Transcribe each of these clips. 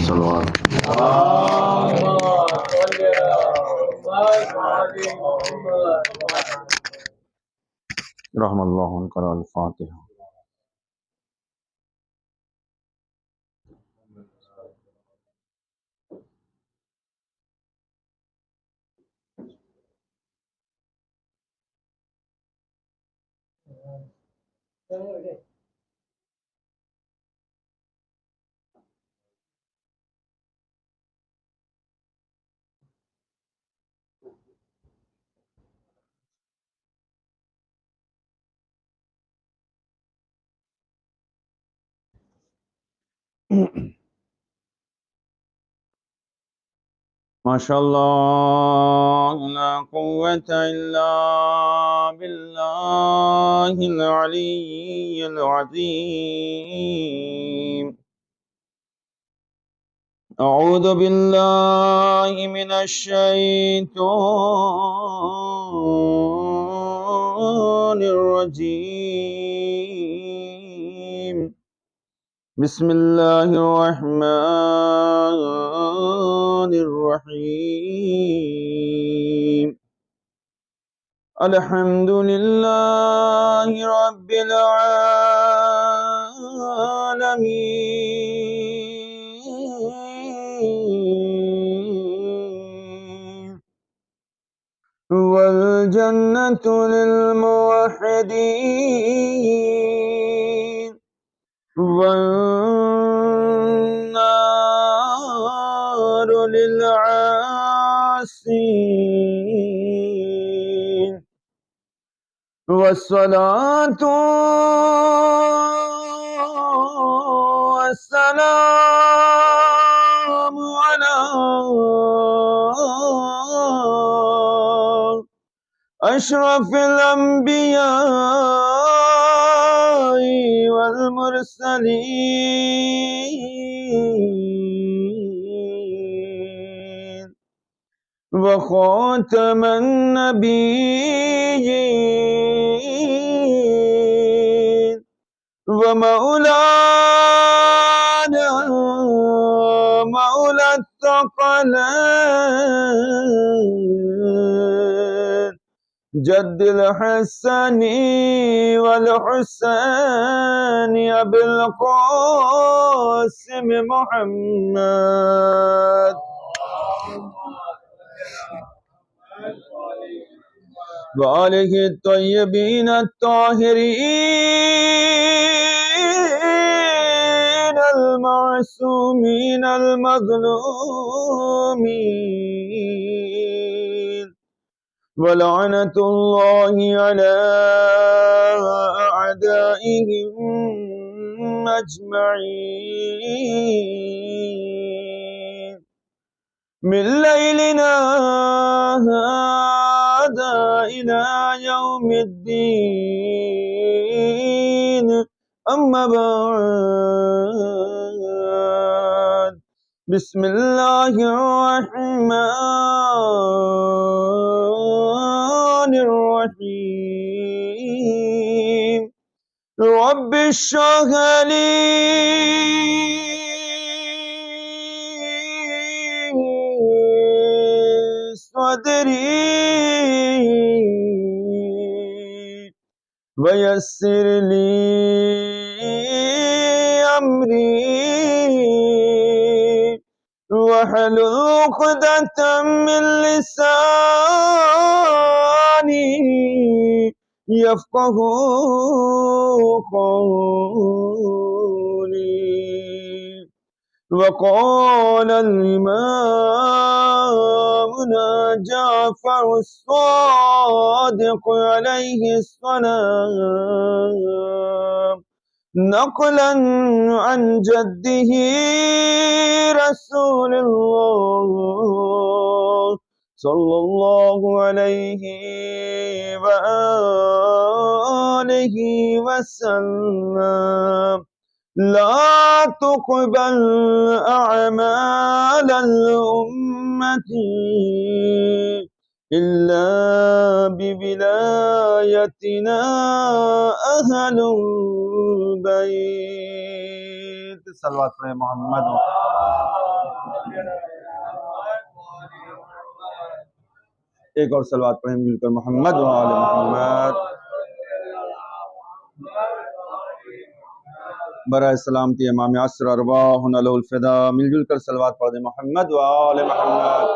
صلوات رحم اللہ قرأ الفاتحہ. ماشاء اللہ لا قوة الا باللہ العلی العظیم. اعوذ باللہ من الشیطان الرجیم. بسم اللہ الرحمن الرحیم. الحمد للہ رب العالمین والجنة للموحدین والنار للعاصین. والصلاة والسلام على أشرف الأنبياء والمرسلين وخاتم النبيين ومولانا مولى الثقلين جد الحسن والحسين أبي القاسم محمد وآلہ الطیبین الطاہرین المعصومین المظلومین ولعنة اللہ علی اعدائهم اجمعین. من لیلنا هذا إلى يوم الدين. أما بعد بسم الله الرحمن الرحيم. رب اشرح لي صدري ويسر لي أمري واحلل عقدة من لساني يفقهوا قولي. وقال الإمامنا جعفر الصادق عليه السلام نقلا عن جده رسول الله صلى الله عليه وآله وسلم لا تقبل أعمال الأمة إلا بولايتنا أهل البيت. صلوات محمد. ایک اور صلوات پڑھیں مل کر محمد و آل محمد. برائے سلامتی امام عصر ارواحنا لہ الفدا. مل جل کر صلوات پڑھ دیں محمد و آل محمد.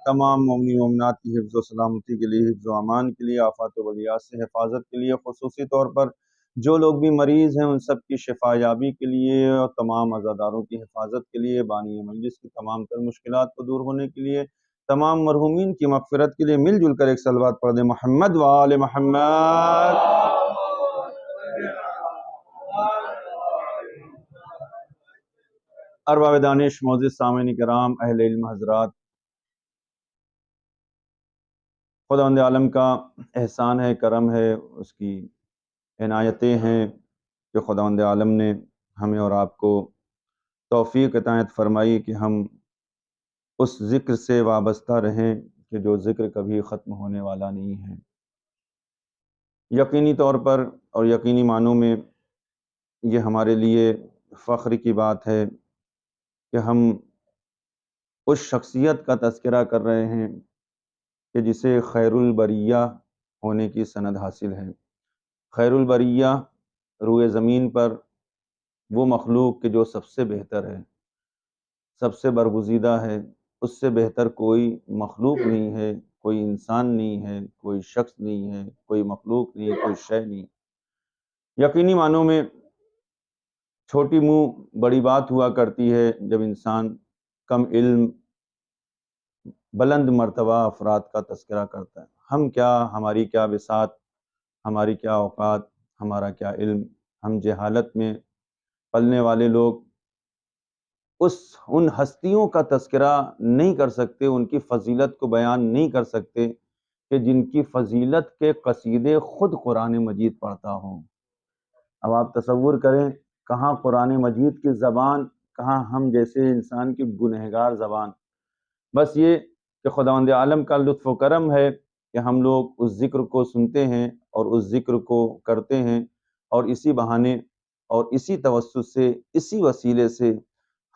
تمام مومنین مومنات کی حفظ و سلامتی کے لیے، حفظ و امان کے لیے، آفات و بلیات سے حفاظت کے لیے، خصوصی طور پر جو لوگ بھی مریض ہیں ان سب کی شفا یابی کے لیے اور تمام عزاداروں کی حفاظت کے لیے، بانی مجلس کی تمام تر مشکلات کو دور ہونے کے لیے، تمام مرحومین کی مغفرت کے لیے مل جل کر ایک صلوات پڑھ دیں محمد و آل محمد. ارباب دانش، معزز سامعین کرام، اہل علم حضرات، خداوند عالم کا احسان ہے، کرم ہے، اس کی عنایتیں ہیں کہ خداوند عالم نے ہمیں اور آپ کو توفیق عطایت فرمائی کہ ہم اس ذکر سے وابستہ رہیں کہ جو ذکر کبھی ختم ہونے والا نہیں ہے. یقینی طور پر اور یقینی معنوں میں یہ ہمارے لیے فخر کی بات ہے کہ ہم اس شخصیت کا تذکرہ کر رہے ہیں کہ جسے خیر البریہ ہونے کی سند حاصل ہے. خیر البریہ روئے زمین پر وہ مخلوق کہ جو سب سے بہتر ہے، سب سے برگزیدہ ہے، اس سے بہتر کوئی مخلوق نہیں ہے، کوئی انسان نہیں ہے، کوئی شخص نہیں ہے، کوئی مخلوق نہیں ہے، کوئی شے نہیں. یقینی معنوں میں چھوٹی منہ بڑی بات ہوا کرتی ہے جب انسان کم علم بلند مرتبہ افراد کا تذکرہ کرتا ہے. ہم کیا، ہماری کیا بساط، ہماری کیا اوقات، ہمارا کیا علم. ہم جہالت میں پلنے والے لوگ ان ہستیوں کا تذکرہ نہیں کر سکتے، ان کی فضیلت کو بیان نہیں کر سکتے کہ جن کی فضیلت کے قصیدے خود قرآن مجید پڑھتا ہوں. اب آپ تصور کریں کہاں قرآن مجید کی زبان، کہاں ہم جیسے انسان کی گنہگار زبان. بس یہ کہ خداوند عالم کا لطف و کرم ہے کہ ہم لوگ اس ذکر کو سنتے ہیں اور اس ذکر کو کرتے ہیں، اور اسی بہانے اور اسی توسط سے، اسی وسیلے سے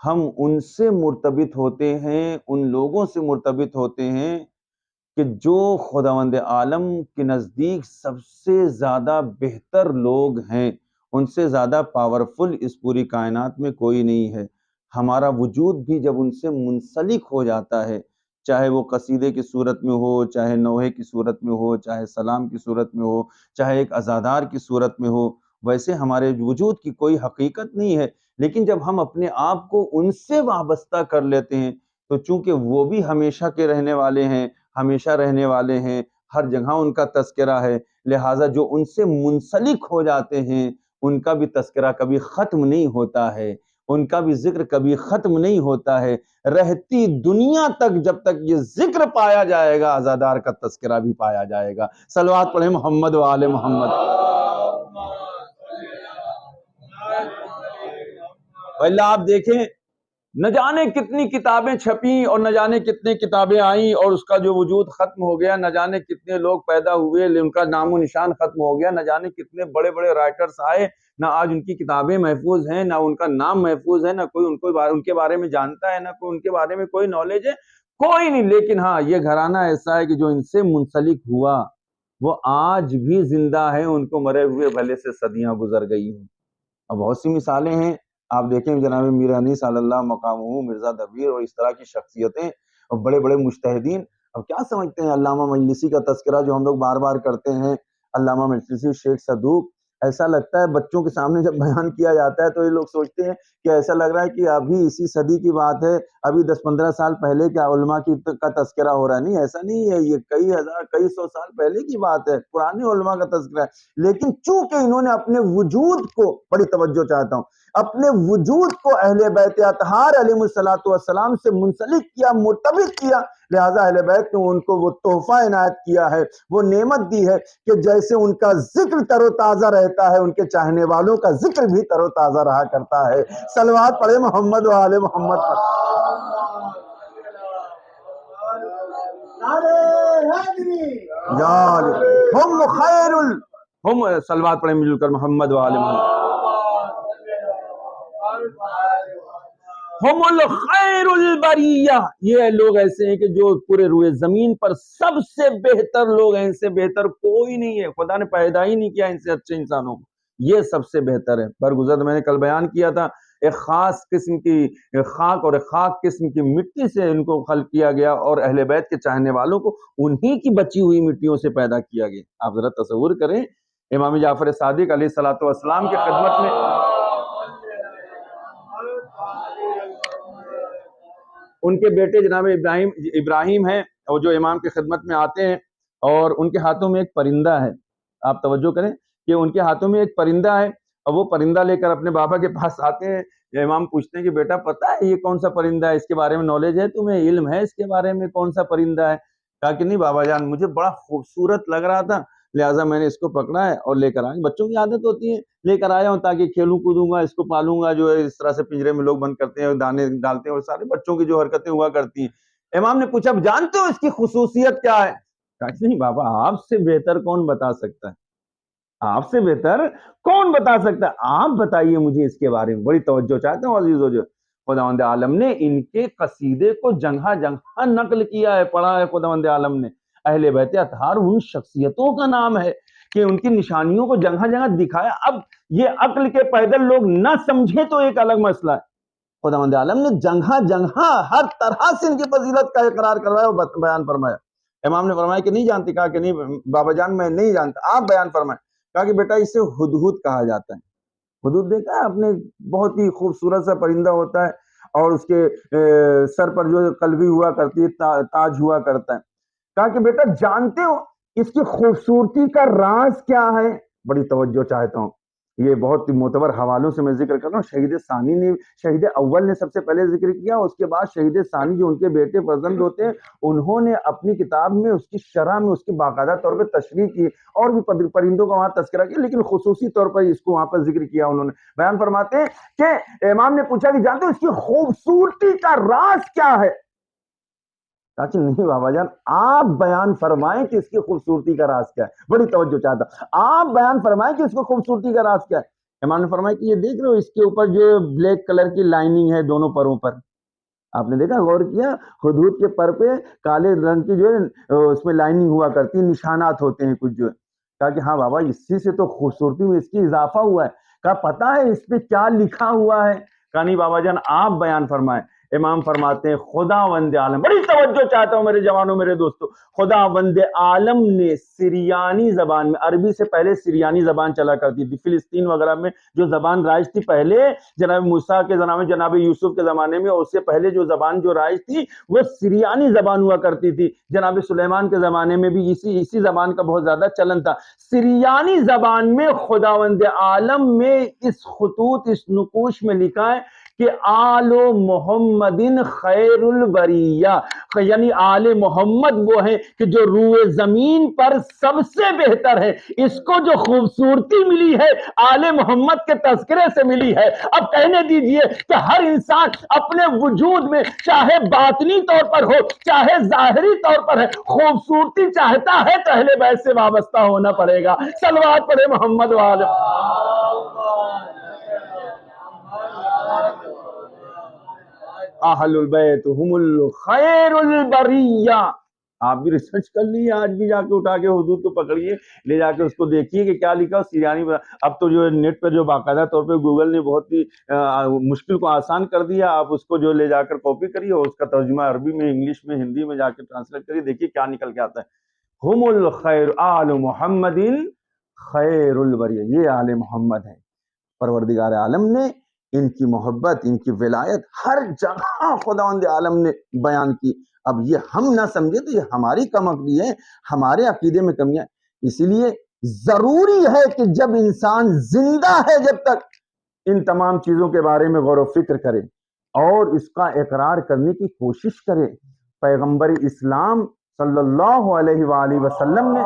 ہم ان سے مرتبط ہوتے ہیں، ان لوگوں سے مرتبط ہوتے ہیں کہ جو خداوند عالم کے نزدیک سب سے زیادہ بہتر لوگ ہیں. ان سے زیادہ پاورفل اس پوری کائنات میں کوئی نہیں ہے. ہمارا وجود بھی جب ان سے منسلک ہو جاتا ہے، چاہے وہ قصیدے کی صورت میں ہو، چاہے نوحے کی صورت میں ہو، چاہے سلام کی صورت میں ہو، چاہے ایک عزادار کی صورت میں ہو، ویسے ہمارے وجود کی کوئی حقیقت نہیں ہے. لیکن جب ہم اپنے آپ کو ان سے وابستہ کر لیتے ہیں تو چونکہ وہ بھی ہمیشہ کے رہنے والے ہیں، ہمیشہ رہنے والے ہیں، ہر جگہ ان کا تذکرہ ہے، لہٰذا جو ان سے منسلک ہو جاتے ہیں ان کا بھی تذکرہ کبھی ختم نہیں ہوتا ہے، ان کا بھی ذکر کبھی ختم نہیں ہوتا ہے. رہتی دنیا تک جب تک یہ ذکر پایا جائے گا عزادار کا تذکرہ بھی پایا جائے گا. صلوات پڑھیں محمد و آل محمد. اللہ آپ دیکھیں نہ جانے کتنی کتابیں چھپیں اور نہ جانے کتنے کتابیں آئیں اور اس کا جو وجود ختم ہو گیا، نہ جانے کتنے لوگ پیدا ہوئے ان کا نام و نشان ختم ہو گیا، نہ جانے کتنے بڑے بڑے رائٹرز آئے، نہ آج ان کی کتابیں محفوظ ہیں، نہ ان کا نام محفوظ ہے، نہ کوئی ان کے بارے میں جانتا ہے، نہ کوئی ان کے بارے میں کوئی نالج ہے، کوئی نہیں. لیکن ہاں یہ گھرانہ ایسا ہے کہ جو ان سے منسلک ہوا وہ آج بھی زندہ ہے، ان کو مرے ہوئے بھلے سے صدیاں گزر گئی ہیں. اب بہت سی مثالیں ہیں، آپ دیکھیں جناب میر انیس صلی اللہ مقامہ، مرزا دبیر اور اس طرح کی شخصیتیں اور بڑے بڑے مجتہدین. اب کیا سمجھتے ہیں علامہ مجلسی کا تذکرہ جو ہم لوگ بار بار کرتے ہیں، علامہ مجلسی، شیخ صدوق، ایسا لگتا ہے بچوں کے سامنے جب بیان کیا جاتا ہے تو یہ لوگ سوچتے ہیں کہ ایسا لگ رہا ہے کہ ابھی اسی صدی کی بات ہے، ابھی 10-15 سال پہلے کیا علماء کا تذکرہ ہو رہا ہے. نہیں، ایسا نہیں ہے، یہ کئی ہزار کئی سو سال پہلے کی بات ہے، پرانے علماء کا تذکرہ ہے. لیکن چونکہ انہوں نے اپنے وجود کو، بڑی توجہ چاہتا ہوں، اپنے وجود کو اہل بیت اطہار علیہ السلام سے منسلک کیا، مرتبط کیا، لہذا اہل بیت نے ان کو وہ تحفہ عنایت کیا ہے، وہ نعمت دی ہے کہ جیسے ان کا ذکر تر و تازہ رہتا ہے، ان کے چاہنے والوں کا ذکر بھی تر و تازہ رہا کرتا ہے. صلوات پڑھے محمد و آل محمد پر. ہم صلوات پڑھیں مل کر محمد و آل محمد. ہم الخیر البریہ، یہ لوگ ایسے ہیں کہ جو پورے روئے زمین پر سب سے بہتر لوگ ہیں، ان سے بہتر کوئی نہیں ہے، خدا نے پیدا ہی نہیں کیا ان سے اچھے انسانوں کو، یہ سب سے بہتر ہے۔ برگزر میں نے کل بیان کیا تھا، ایک خاص قسم کی خاک اور ایک خاک قسم کی مٹی سے ان کو خلق کیا گیا، اور اہل بیت کے چاہنے والوں کو انہی کی بچی ہوئی مٹیوں سے پیدا کیا گیا۔ آپ ذرا تصور کریں، امام جعفر صادق علیہ الصلوۃ والسلام کی خدمت میں ان کے بیٹے جناب ابراہیم ہیں، اور جو امام کی خدمت میں آتے ہیں، اور ان کے ہاتھوں میں ایک پرندہ ہے۔ آپ توجہ کریں کہ ان کے ہاتھوں میں ایک پرندہ ہے، اور وہ پرندہ لے کر اپنے بابا کے پاس آتے ہیں۔ امام پوچھتے ہیں کہ بیٹا پتہ ہے یہ کون سا پرندہ ہے، اس کے بارے میں نالج ہے تمہیں، علم ہے اس کے بارے میں کون سا پرندہ ہے؟ کہا کہ نہیں بابا جان، مجھے بڑا خوبصورت لگ رہا تھا، لہٰذا میں نے اس کو پکڑا ہے اور لے کر آیا۔ بچوں کی عادت ہوتی ہے، لے کر آیا ہوں تاکہ کھیلوں کودوں گا، اس کو پالوں گا، جو ہے اس طرح سے پنجرے میں لوگ بند کرتے ہیں، دانے ڈالتے ہیں، اور سارے بچوں کی جو حرکتیں ہوا کرتی ہیں۔ امام نے پوچھا جانتے ہو اس کی خصوصیت کیا ہے؟ کہا کہ نہیں بابا، آپ سے بہتر کون بتا سکتا ہے، آپ سے بہتر کون بتا سکتا ہے، آپ بتائیے مجھے اس کے بارے میں۔ بڑی توجہ چاہتے ہوں عزیزو، جو خداوند عالم نے ان کے قصیدے کو جگہ جگہ نقل کیا ہے، پڑھا ہے خداوند عالم نے۔ اہل بیت اطہار ان شخصیتوں کا نام ہے کہ ان کی نشانیوں کو جگہ جگہ دکھایا۔ اب یہ عقل کے پیدل لوگ نہ سمجھے تو ایک الگ مسئلہ ہے، خداوند عالم نے جگہ جگہ ہر طرح سے ان کی فضیلت کا اقرار کروایا اور بیان فرمایا۔ امام نے فرمایا کہ نہیں جانتے؟ کہا کہ نہیں بابا جان میں نہیں جانتا، آپ بیان فرمائیں۔ کہا کہ بیٹا اسے ہدہد کہا جاتا ہے۔ ہدہد دیکھا ہے آپ نے؟ بہت ہی خوبصورت سا پرندہ ہوتا ہے، اور اس کے سر پر جو قلبی ہوا کرتی ہے، تاج ہوا کرتا ہے۔ کہا کہ بیٹا جانتے ہو اس کی خوبصورتی کا راز کیا ہے؟ بڑی توجہ چاہتا ہوں، یہ بہت معتبر حوالوں سے میں ذکر کر رہا ہوں۔ شہید اول نے سب سے پہلے ذکر کیا، اس کے بعد شہید ثانی جو ان کے بیٹے فرزند ہوتے ہیں، انہوں نے اپنی کتاب میں اس کی شرح میں اس کی باقاعدہ طور پہ تشریح کی، اور بھی پرندوں کا وہاں تذکرہ کیا، لیکن خصوصی طور پر اس کو وہاں پر ذکر کیا انہوں نے۔ بیان فرماتے ہیں کہ امام نے پوچھا کہ جانتے ہو اس کی خوبصورتی کا راز کیا ہے؟ کہا کہ نہیں بابا جان، آپ بیان فرمائیں کہ اس کی خوبصورتی کا راز کیا ہے۔ بڑی توجہ چاہتا، آپ بیان فرمائیں کہ اس کو خوبصورتی کا راز کیا ہے۔ امام نے فرمایا کہ یہ دیکھ رہے ہو اس کے اوپر جو بلیک کلر کی لائننگ ہے دونوں پروں پر، آپ نے دیکھا غور کیا؟ ہدہد کے پر پہ کالے رنگ کی جو ہے اس میں لائننگ ہوا کرتی ہے، نشانات ہوتے ہیں کچھ جو ہے۔ کہا کہ ہاں بابا، اسی سے تو خوبصورتی میں اس کی اضافہ ہوا ہے۔ کہا پتہ ہے اس پہ کیا لکھا ہوا ہے؟ کہا نہیں بابا جان، آپ بیان فرمائیں۔ امام فرماتے ہیں خداوند عالم، بڑی توجہ چاہتا ہوں میرے جوانوں میرے دوستو، خداوند عالم نے سریانی زبان میں، عربی سے پہلے سریانی زبان چلا کرتی تھی، فلسطین وغیرہ میں جو زبان رائج تھی پہلے جناب موسیٰ کے زمانے میں، جناب یوسف کے زمانے میں، اور اس سے پہلے جو زبان جو رائج تھی وہ سریانی زبان ہوا کرتی تھی۔ جناب سلیمان کے زمانے میں بھی اسی زبان کا بہت زیادہ چلن تھا۔ سریانی زبان میں خداوند عالم میں اس خطوط، اس نقوش میں لکھا ہے کہ آل محمد خیر البریہ، یعنی آل محمد وہ ہے کہ جو روئے زمین پر سب سے بہتر ہے۔ اس کو جو خوبصورتی ملی ہے آل محمد کے تذکرے سے ملی ہے۔ اب کہنے دیجئے کہ ہر انسان اپنے وجود میں چاہے باطنی طور پر ہو چاہے ظاہری طور پر ہے، خوبصورتی چاہتا ہے تو اہل بیت سے وابستہ ہونا پڑے گا۔ صلوات پڑھے محمد والے۔ اہل البیت ہم الخیر البریہ۔ آپ بھی ریسرچ کر لیے، آج بھی جا کے اٹھا کے حدود کو پکڑیے، لے جا کے اس کو دیکھیے کہ کیا لکھا سریانی میں۔ اب تو جو نیٹ پر جو باقاعدہ طور پہ گوگل نے بہت ہی مشکل کو آسان کر دیا، آپ اس کو جو لے جا کر کاپی کریے اور اس کا ترجمہ عربی میں، انگلش میں، ہندی میں جا کے ٹرانسلیٹ کریے، دیکھیے کیا نکل کے آتا ہے۔ ہم الخیر آل محمد خیر البریہ، یہ آل محمد ہے۔ پروردگار عالم نے ان کی محبت، ان کی ولایت ہر جگہ خداوند عالم نے بیان کی۔ اب یہ ہم نہ سمجھے تو یہ ہماری کم عقلی ہے، ہمارے عقیدے میں کمیاں۔ اسی لیے ضروری ہے کہ جب انسان زندہ ہے جب تک ان تمام چیزوں کے بارے میں غور و فکر کرے اور اس کا اقرار کرنے کی کوشش کرے۔ پیغمبر اسلام صلی اللہ علیہ وآلہ وسلم نے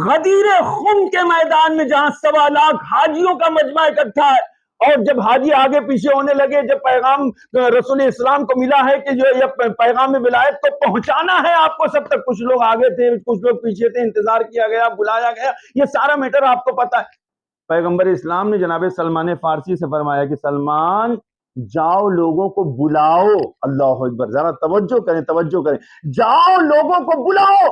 غدیر خم کے میدان میں جہاں 1.25 لاکھ حاجیوں کا مجمع اکٹھا ہے، اور جب حاجی آگے پیچھے ہونے لگے، جب پیغام رسول اسلام کو ملا ہے کہ جو یہ پیغام ولایت کو پہنچانا ہے آپ کو سب تک، کچھ لوگ آگے تھے کچھ لوگ پیچھے تھے، انتظار کیا گیا، بلایا گیا، یہ سارا میٹر آپ کو پتا ہے۔ پیغمبر اسلام نے جناب سلمان فارسی سے فرمایا کہ سلمان جاؤ لوگوں کو بلاؤ، اللہ اکبر، ذرا توجہ کریں، جاؤ لوگوں کو بلاؤ،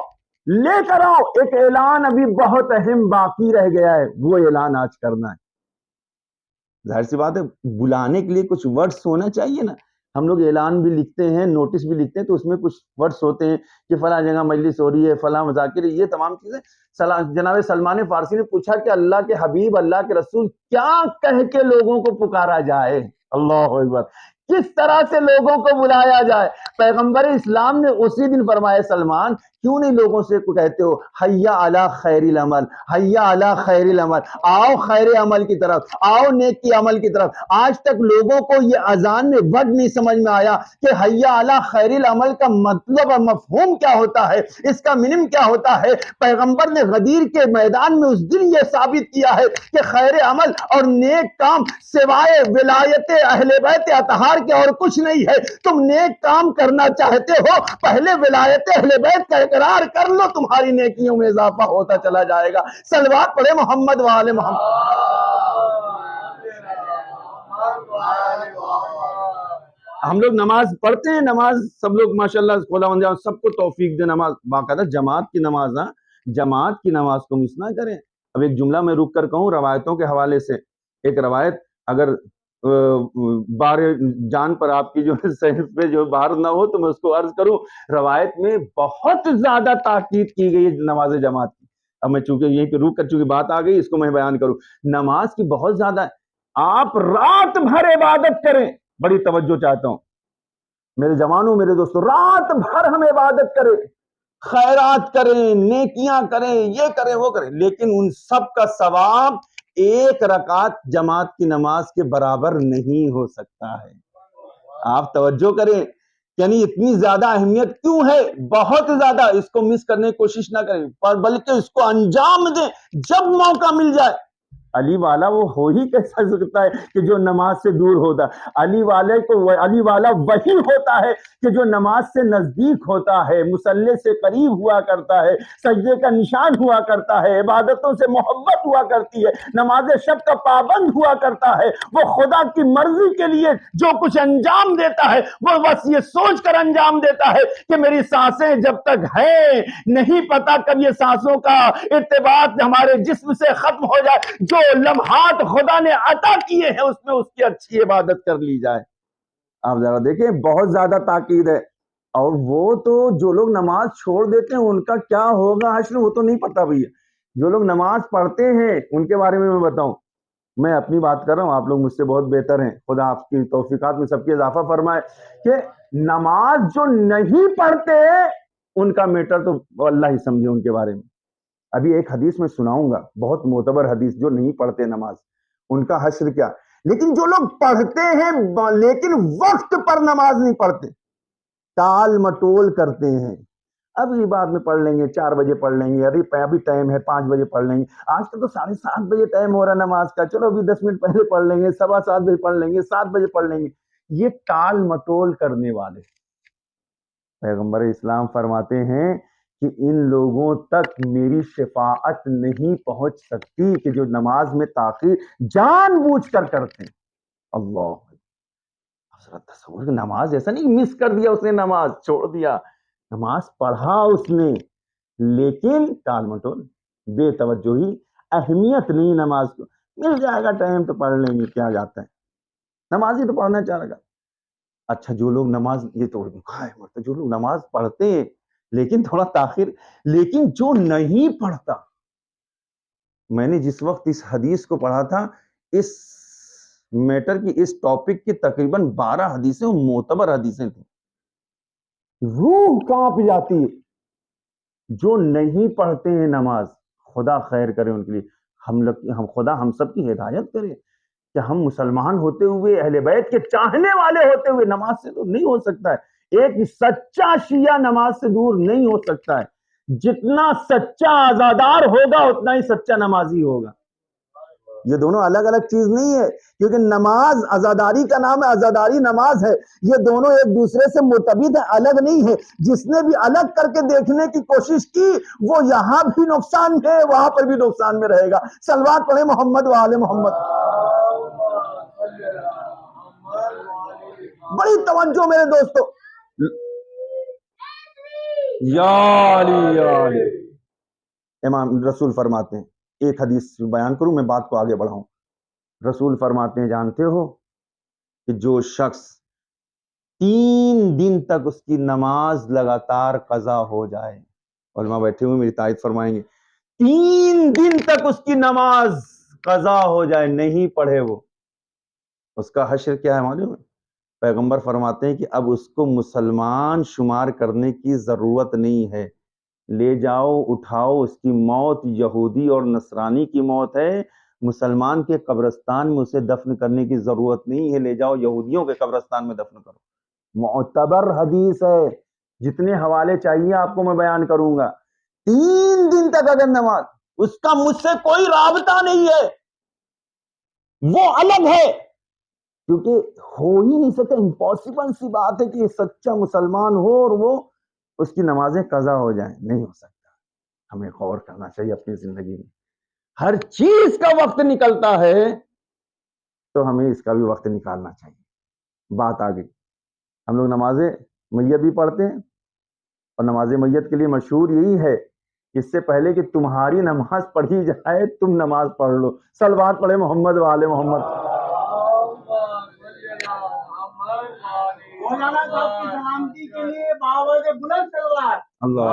لے کر آؤ، ایک اعلان ابھی بہت اہم باقی رہ گیا ہے، وہ اعلان آج کرنا ہے۔ ظاہر سی بات ہے بلانے کے لیے کچھ ورڈز ہونا چاہیے نا، ہم لوگ اعلان بھی لکھتے ہیں، نوٹس بھی لکھتے ہیں، تو اس میں کچھ ورڈز ہوتے ہیں کہ فلاں جگہ مجلس ہو رہی ہے، فلاں مذاکر، یہ تمام چیزیں۔ جناب سلمان فارسی نے پوچھا کہ اللہ کے حبیب، اللہ کے رسول، کیا کہہ کے لوگوں کو پکارا جائے؟ اللہ اکبر، کس طرح سے لوگوں کو بلایا جائے؟ پیغمبر اسلام نے اسی دن فرمایا سلمان کیوں نہیں لوگوں سے کہتے ہو حیا علی خیر العمل، حیا علی خیر العمل، آؤ خیر عمل کی طرف، آؤ نیک کی عمل کی طرف۔ آج تک لوگوں کو یہ اذان میں ورڈ نہیں سمجھ میں آیا کہ حیا علی خیر العمل کا مطلب اور مفہوم کیا ہوتا ہے، اس کا میننگ کیا ہوتا ہے۔ پیغمبر نے غدیر کے میدان میں اس دن یہ ثابت کیا ہے کہ خیر عمل اور نیک کام سوائے ولایت اہل بیت اطہار کے اور کچھ نہیں ہے۔ تم نیک کام کرنا چاہتے ہو، پہلے ولایت اہل بیت کا اقرار کر لو، تمہاری نیکیوں میں اضافہ ہوتا چلا جائے گا۔ صلوات پڑھے محمد وآل محمد۔ ہم لوگ نماز پڑھتے ہیں، نماز سب لوگ ماشاءاللہ خداوند سب کو توفیق دے، نماز باقاعدہ جماعت کی نماز، جماعت کی نماز کو مس نہ کریں۔ اب ایک جملہ میں رک کر کہوں روایتوں کے حوالے سے، ایک روایت اگر بار جان پر آپ کی جو صحیح پہ جو باہر نہ ہو تو میں اس کو عرض کروں، روایت میں بہت زیادہ تاکید کی گئی ہے نماز جماعت کی۔ اب میں چونکہ یہیں پہ روک کر چونکہ بات آ گئی، اس کو میں بیان کروں، نماز کی بہت زیادہ، آپ رات بھر عبادت کریں، بڑی توجہ چاہتا ہوں میرے جوانوں، میرے دوستوں، رات بھر ہم عبادت کریں، خیرات کریں، نیکیاں کریں، یہ کریں وہ کریں، لیکن ان سب کا ثواب ایک رکعت جماعت کی نماز کے برابر نہیں ہو سکتا ہے۔ آپ توجہ کریں، یعنی اتنی زیادہ اہمیت کیوں ہے؟ بہت زیادہ، اس کو مس کرنے کی کوشش نہ کریں، بلکہ اس کو انجام دیں جب موقع مل جائے۔ علی والا وہ ہو ہی کیسا سکتا ہے کہ جو نماز سے دور ہوتا؟ علی والا وہی ہوتا ہے کہ جو نماز سے نزدیک ہوتا ہے، مصلی سے قریب ہوا کرتا ہے، سجدے کا نشان ہوا کرتا ہے، عبادتوں سے محبت ہوا کرتی ہے، نماز شب کا پابند ہوا کرتا ہے، وہ خدا کی مرضی کے لیے جو کچھ انجام دیتا ہے وہ بس یہ سوچ کر انجام دیتا ہے کہ میری سانسیں جب تک ہیں، نہیں پتا کب یہ سانسوں کا ارتباط ہمارے جسم سے ختم ہو جائے، جو لمحات خدا نے عطا کیے ہیں اس میں اس کی اچھی عبادت کر لی جائے۔ آپ ذرا دیکھیں، بہت زیادہ تاکید ہے۔ اور وہ تو جو لوگ نماز چھوڑ دیتے ہیں ان کا کیا ہوگا حشر، وہ تو نہیں پتا بھیا۔ جو لوگ نماز پڑھتے ہیں ان کے بارے میں بتاؤں، میں اپنی بات کر رہا ہوں، آپ لوگ مجھ سے بہت بہتر ہیں، خدا آپ کی توفیقات میں سب کے اضافہ فرمائے، کہ نماز جو نہیں پڑھتے ان کا میٹر تو اللہ ہی سمجھے ان کے بارے میں۔ ابھی ایک حدیث میں سناؤں گا، بہت معتبر حدیث، جو نہیں پڑھتے نماز ان کا حشر کیا، لیکن جو لوگ پڑھتے ہیں لیکن وقت پر نماز نہیں پڑھتے، ٹال مٹول کرتے ہیں، ابھی بعد میں پڑھ لیں گے، 4 بجے پڑھ لیں گے، ابھی ٹائم ہے 5 بجے پڑھ لیں گے، آج تک تو 7:30 بجے ٹائم ہو رہا نماز کا، چلو ابھی 10 منٹ پہلے پڑھ لیں گے، 7:15 بجے پڑھ لیں گے، 7 بجے پڑھ لیں گے۔ یہ ٹال مٹول کرنے والے، پیغمبر اسلام فرماتے ہیں کہ ان لوگوں تک میری شفاعت نہیں پہنچ سکتی کہ جو نماز میں تاخیر جان بوجھ کر کرتے ہیں۔ اللہ حضرت تصور کہ نماز ایسا نہیں مس کر دیا اس نے، نماز چھوڑ دیا، نماز پڑھا اس نے لیکن ٹال مٹول، بے توجہی، اہمیت نہیں نماز کو، مل جائے گا ٹائم تو پڑھ لیں گے، کیا جاتا ہے، نماز ہی تو پڑھنا چاہ رہا۔ اچھا جو لوگ نماز، یہ تو جو لوگ نماز پڑھتے ہیں لیکن تھوڑا تاخیر، لیکن جو نہیں پڑھتا، میں نے جس وقت اس حدیث کو پڑھا تھا، اس میٹر کی، اس ٹاپک کی تقریباً 12 حدیثیں معتبر حدیثیں تھیں، روح کانپ جاتی ہے۔ جو نہیں پڑھتے ہیں نماز، خدا خیر کرے ان کے لیے، خدا ہم سب کی ہدایت کرے کہ ہم مسلمان ہوتے ہوئے، اہل بیت کے چاہنے والے ہوتے ہوئے نماز سے دور نہیں ہو سکتا ہے۔ ایک سچا شیعہ نماز سے دور نہیں ہو سکتا ہے، جتنا سچا عزادار ہوگا اتنا ہی سچا نمازی ہوگا۔ یہ دونوں الگ الگ چیز نہیں ہے، کیونکہ نماز عزاداری کا نام ہے، عزاداری نماز ہے، یہ دونوں ایک دوسرے سے مرتبط ہیں، الگ نہیں ہے۔ جس نے بھی الگ کر کے دیکھنے کی کوشش کی وہ یہاں بھی نقصان ہے، وہاں پر بھی نقصان میں رہے گا۔ صلوات پڑھیں محمد و آل محمد۔ بڑی توجہ میرے دوستو، یا علی یا علی۔ امام رسول فرماتے ہیں، ایک حدیث بیان کروں میں بات کو آگے بڑھاؤں۔ رسول فرماتے ہیں، جانتے ہو کہ جو شخص 3 دن تک اس کی نماز لگاتار قضا ہو جائے، علماء بیٹھے ہوئے میری تائید فرمائیں گے، 3 دن تک اس کی نماز قضا ہو جائے، نہیں پڑھے وہ، اس کا حشر کیا ہے معلوم ہے؟ پیغمبر فرماتے ہیں کہ اب اس کو مسلمان شمار کرنے کی ضرورت نہیں ہے، لے جاؤ اٹھاؤ، اس کی موت یہودی اور نصرانی کی موت ہے، مسلمان کے قبرستان میں اسے دفن کرنے کی ضرورت نہیں ہے، لے جاؤ یہودیوں کے قبرستان میں دفن کرو۔ معتبر حدیث ہے، جتنے حوالے چاہیے آپ کو میں بیان کروں گا۔ 3 دن تک اگر نماز، اس کا مجھ سے کوئی رابطہ نہیں ہے، وہ الگ ہے، کیونکہ ہو ہی نہیں سکتا، امپاسبل سی بات ہے کہ سچا مسلمان ہو اور وہ اس کی نمازیں قضا ہو جائیں، نہیں ہو سکتا۔ ہمیں غور کرنا چاہیے اپنی زندگی میں، ہر چیز کا وقت نکلتا ہے تو ہمیں اس کا بھی وقت نکالنا چاہیے۔ بات آ گئی، ہم لوگ نماز میت بھی پڑھتے ہیں، اور نماز میت کے لیے مشہور یہی ہے کہ اس سے پہلے کہ تمہاری نماز پڑھی جائے تم نماز پڑھ لو۔ صلوات پڑھے محمد و آل محمد۔ مولانا صاحب کی سلامتی کے لیے باوجود بلند صلوات۔ اللہ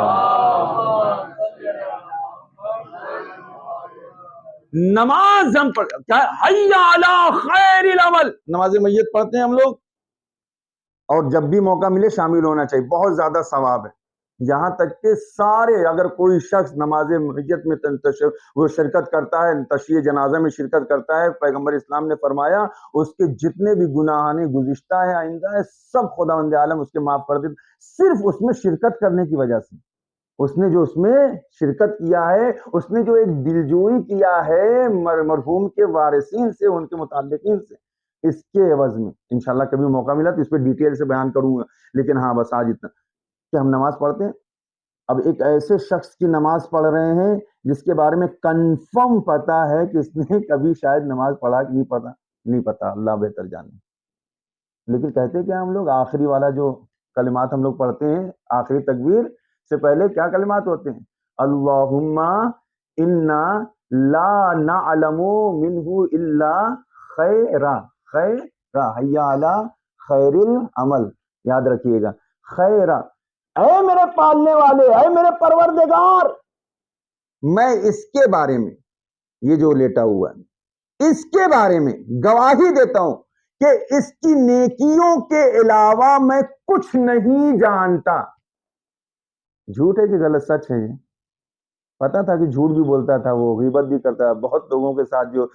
نماز ہم پڑھ کیا حی علی خیر العمل، نماز میت پڑھتے ہیں ہم لوگ، اور جب بھی موقع ملے شامل ہونا چاہیے، بہت زیادہ ثواب ہے۔ یہاں تک کہ سارے، اگر کوئی شخص نماز میت میں وہ شرکت کرتا ہے، تشییع جنازہ میں شرکت کرتا ہے، پیغمبر اسلام نے فرمایا اس کے جتنے بھی گناہ گزشتہ ہے آئندہ ہے سب خداوند عالم اس کے معاف کر دیتے، صرف اس میں شرکت کرنے کی وجہ سے۔ اس نے جو اس میں شرکت کیا ہے، اس نے جو ایک دلجوئی کیا ہے مرحوم کے وارثین سے، ان کے متعلقین سے، اس کے عوض میں انشاءاللہ کبھی موقع ملا تو اس پہ ڈیٹیل سے بیان کروں گا، لیکن ہاں بس آج اتنا کہ ہم نماز پڑھتے ہیں۔ اب ایک ایسے شخص کی نماز پڑھ رہے ہیں جس کے بارے میں کنفرم پتا ہے کہ اس نے کبھی شاید نماز پڑھا کہ نہیں پتا، اللہ بہتر جانے، لیکن کہتے کیا ہم لوگ آخری والا جو کلمات ہم لوگ پڑھتے ہیں، آخری تکبیر سے پہلے کیا کلمات ہوتے ہیں؟ اللہم انا لا نعلم منہ الا خیرا، خیرا، حی علی خیر العمل، یاد رکھیے گا، خیرا، اے میرے پالنے والے، اے میرے پروردگار، میں اس کے بارے میں، یہ جو لیٹا ہوا ہے اس کے بارے میں گواہی دیتا ہوں کہ اس کی نیکیوں کے علاوہ میں کچھ نہیں جانتا۔ جھوٹ ہے کہ غلط؟ سچ ہے، پتا تھا کہ جھوٹ بھی بولتا تھا، وہ غیبت بھی کرتا ہے، بہت لوگوں کے ساتھ جو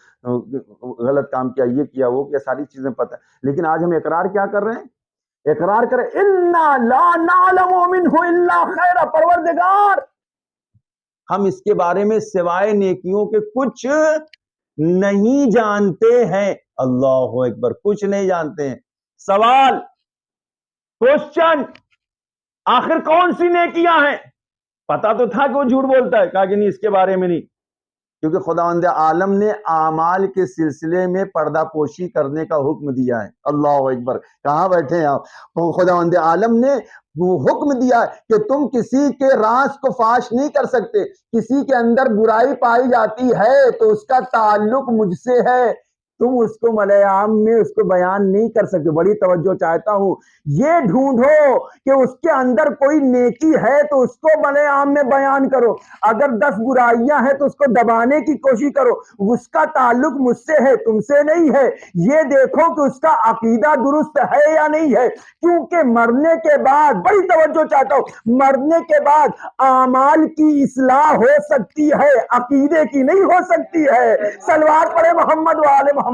غلط کام کیا، یہ کیا وہ کیا، ساری چیزیں پتہ، لیکن آج ہم اقرار کیا کر رہے ہیں؟ اقرار کریں انا لا نعلم منہ الا خیرا، پروردگار ہم اس کے بارے میں سوائے نیکیوں کے کچھ نہیں جانتے ہیں۔ اللہ اکبر، کچھ نہیں جانتے ہیں۔ سوال، کوشچن، آخر کون سی نیکیاں ہیں؟ پتا تو تھا کہ وہ جھوٹ بولتا ہے، کہا کہ نہیں اس کے بارے میں نہیں، کیونکہ خداوند عالم نے اعمال کے سلسلے میں پردہ پوشی کرنے کا حکم دیا ہے۔ اللہ اکبر، کہاں بیٹھے ہیں آپ؟ خداوند عالم نے حکم دیا ہے کہ تم کسی کے راز کو فاش نہیں کر سکتے، کسی کے اندر برائی پائی جاتی ہے تو اس کا تعلق مجھ سے ہے، تم اس کو ملئے عام میں اس کو بیان نہیں کر سکتے۔ بڑی توجہ چاہتا ہوں، یہ ڈھونڈو کہ اس کے اندر کوئی نیکی ہے تو اس کو ملئے عام میں بیان کرو، اگر 10 برائیاں ہیں تو اس کو دبانے کی کوشش کرو، اس کا تعلق مجھ سے ہے، تم سے نہیں ہے۔ یہ دیکھو کہ اس کا عقیدہ درست ہے یا نہیں ہے، کیونکہ مرنے کے بعد، بڑی توجہ چاہتا ہوں، مرنے کے بعد اعمال کی اصلاح ہو سکتی ہے، عقیدے کی نہیں ہو سکتی ہے۔ صلوات پڑھے محمد و آل محمد۔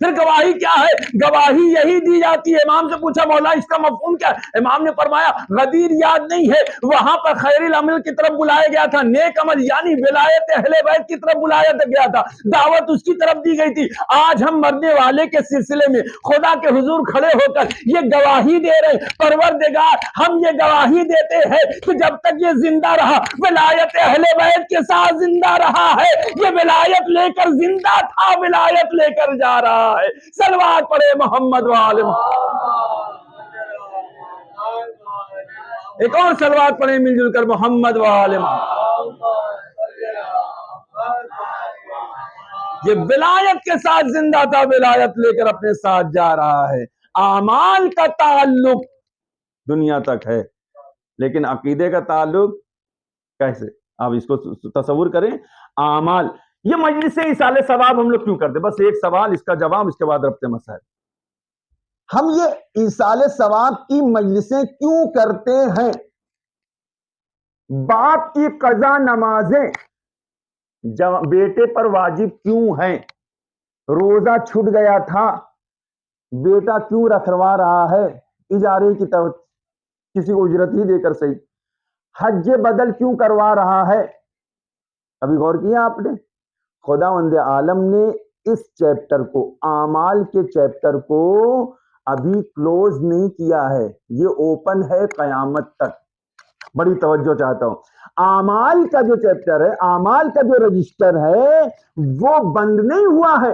پھر گواہی کیا ہے؟ گواہی یہی دی جاتی ہے. امام سے پوچھا مولا اس کا مفہوم کیا ہے؟ امام نے فرمایا غدیر یاد نہیں ہے، وہاں پر خیر العمل کی طرف بلایا گیا تھا، نیک عمل یعنی ولایت اہل بیت کی طرف بلایا گیا تھا، دعوت اس کی طرف دی گئی تھی. آج ہم مرنے والے کے سلسلے میں خدا کے حضور کھڑے ہو کر یہ گواہی دے رہے، پروردگار ہم یہ گواہی دیتے ہیں کہ جب تک یہ زندہ رہا ولایت اہل بیت کے ساتھ زندہ رہا ہے، یہ ولایت لے کر زندہ تھا، ولایت لے کر جا رہا ہے. صلوات پڑھے محمد وآل محمد. ایک اور صلوات پڑھیں مل جل کر محمد وآل محمد. یہ ولایت کے ساتھ زندہ تھا، ولایت لے کر اپنے ساتھ جا رہا ہے. اعمال کا تعلق دنیا تک ہے لیکن عقیدے کا تعلق کیسے؟ آپ اس کو تصور کریں. اعمال، یہ مجلس ایصال ثواب ہم لوگ کیوں کرتے؟ بس ایک سوال، اس کا جواب، اس کے بعد ربط مسائل. ہم یہ ایصال ثواب کی مجلسیں کیوں کرتے ہیں؟ باپ کی قضا نمازیں بیٹے پر واجب کیوں ہیں؟ روزہ چھوٹ گیا تھا، بیٹا کیوں رکھوا رہا ہے؟ اجارے کی طرف کسی کو اجرت ہی دے کر صحیح. حج بدل کیوں کروا رہا ہے؟ ابھی غور کیا آپ نے؟ خداوند عالم نے اس چیپٹر کو، اعمال کے چیپٹر کو ابھی کلوز نہیں کیا ہے، یہ اوپن ہے قیامت تک. بڑی توجہ چاہتا ہوں. اعمال کا جو چیپٹر ہے، اعمال کا جو رجسٹر ہے وہ بند نہیں ہوا ہے.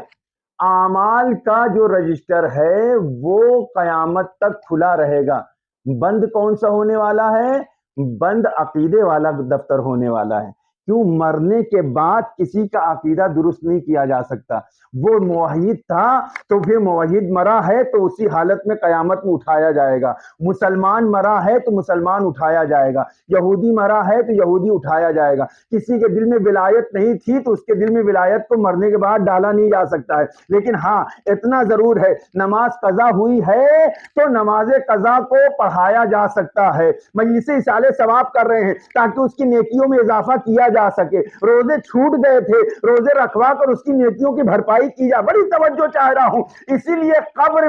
اعمال کا جو رجسٹر ہے وہ قیامت تک کھلا رہے گا. بند کون سا ہونے والا ہے؟ بند عقیدے والا دفتر ہونے والا ہے. کیوں؟ مرنے کے بعد کسی کا عقیدہ درست نہیں کیا جا سکتا. وہ موحد تھا تو پھر موحد مرا ہے تو اسی حالت میں قیامت میں اٹھایا جائے گا. مسلمان مرا ہے تو مسلمان اٹھایا جائے گا. یہودی مرا ہے تو یہودی اٹھایا جائے گا. کسی کے دل میں ولایت نہیں تھی تو اس کے دل میں ولایت کو مرنے کے بعد ڈالا نہیں جا سکتا ہے. لیکن ہاں اتنا ضرور ہے، نماز قضا ہوئی ہے تو نماز قضا کو پڑھایا جا سکتا ہے. مجلس ایصال ثواب کر رہے ہیں تاکہ اس کی نیکیوں میں اضافہ کیا جا سکے. روزے چھوٹ گئے تھے، روزے رکھوا کر اس کی نیکیوں کی بھرپائی کی جا. بڑی توجہ چاہ رہا ہوں. اسی لیے قبر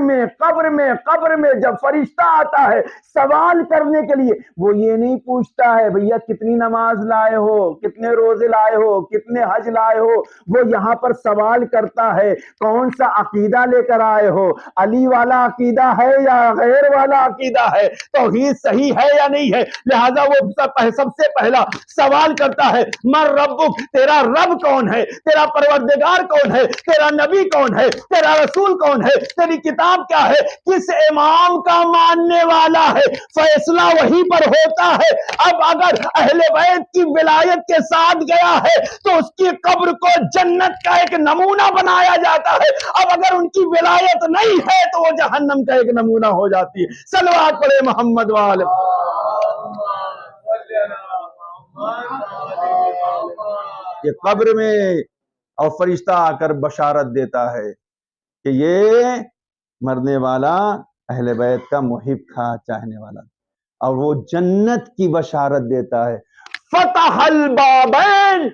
میں جب فرشتہ آتا ہے سوال کرنے کے لیے، وہ یہ نہیں پوچھتا ہے بھیا کتنی نماز لائے ہو، کتنے روزے لائے ہو، کتنے حج لائے ہو. وہ یہاں پر سوال کرتا ہے کون سا عقیدہ لے کر آئے ہو؟ علی والا عقیدہ ہے یا غیر والا عقیدہ ہے؟ توحید صحیح ہے یا نہیں ہے؟ لہذا وہ سب سے پہلا سوال کرتا ہے من ربک، تیرا رب کون ہے؟ تیرا پروردگار کون ہے؟ تیرا نبی کون ہے؟ تیرا رسول کون ہے؟ تیری کتاب کیا ہے؟ کس امام کا ماننے والا ہے؟ فیصلہ وہی پر ہوتا ہے. اب اگر اہل بیت کی ولایت کے ساتھ گیا ہے تو اس کی قبر کو جنت کا ایک نمونہ بنایا جاتا ہے. اب اگر ان کی ولایت نہیں ہے تو وہ جہنم کا ایک نمونہ ہو جاتی ہے. صلوات پڑھے محمد والے. یہ قبر میں اور فرشتہ آ کر بشارت دیتا ہے کہ یہ مرنے والا اہل بیت کا محب تھا، چاہنے والا، اور وہ جنت کی بشارت دیتا ہے. فتح البابین،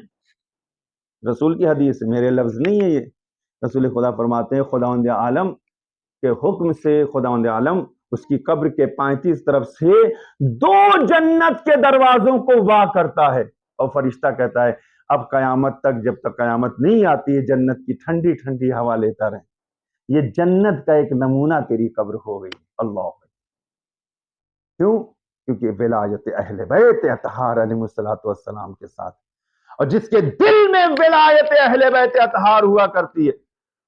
رسول کی حدیث، میرے لفظ نہیں ہے یہ. رسول خدا فرماتے ہیں خداوند عالم کے حکم سے خداوند عالم اس کی قبر کے 35 طرف سے 2 جنت کے دروازوں کو وا کرتا ہے اور فرشتہ کہتا ہے اب قیامت تک، جب تک قیامت نہیں آتی ہے، جنت کی ٹھنڈی ٹھنڈی ہوا لیتا رہے. یہ جنت کا ایک نمونہ تیری قبر ہو گئی. اللہ کیوں؟ کیونکہ ولایت اہل بیت اطہار علیہ الصلوۃ والسلام کے ساتھ، اور جس کے دل میں ولایت اہل بیت اطہار ہوا کرتی ہے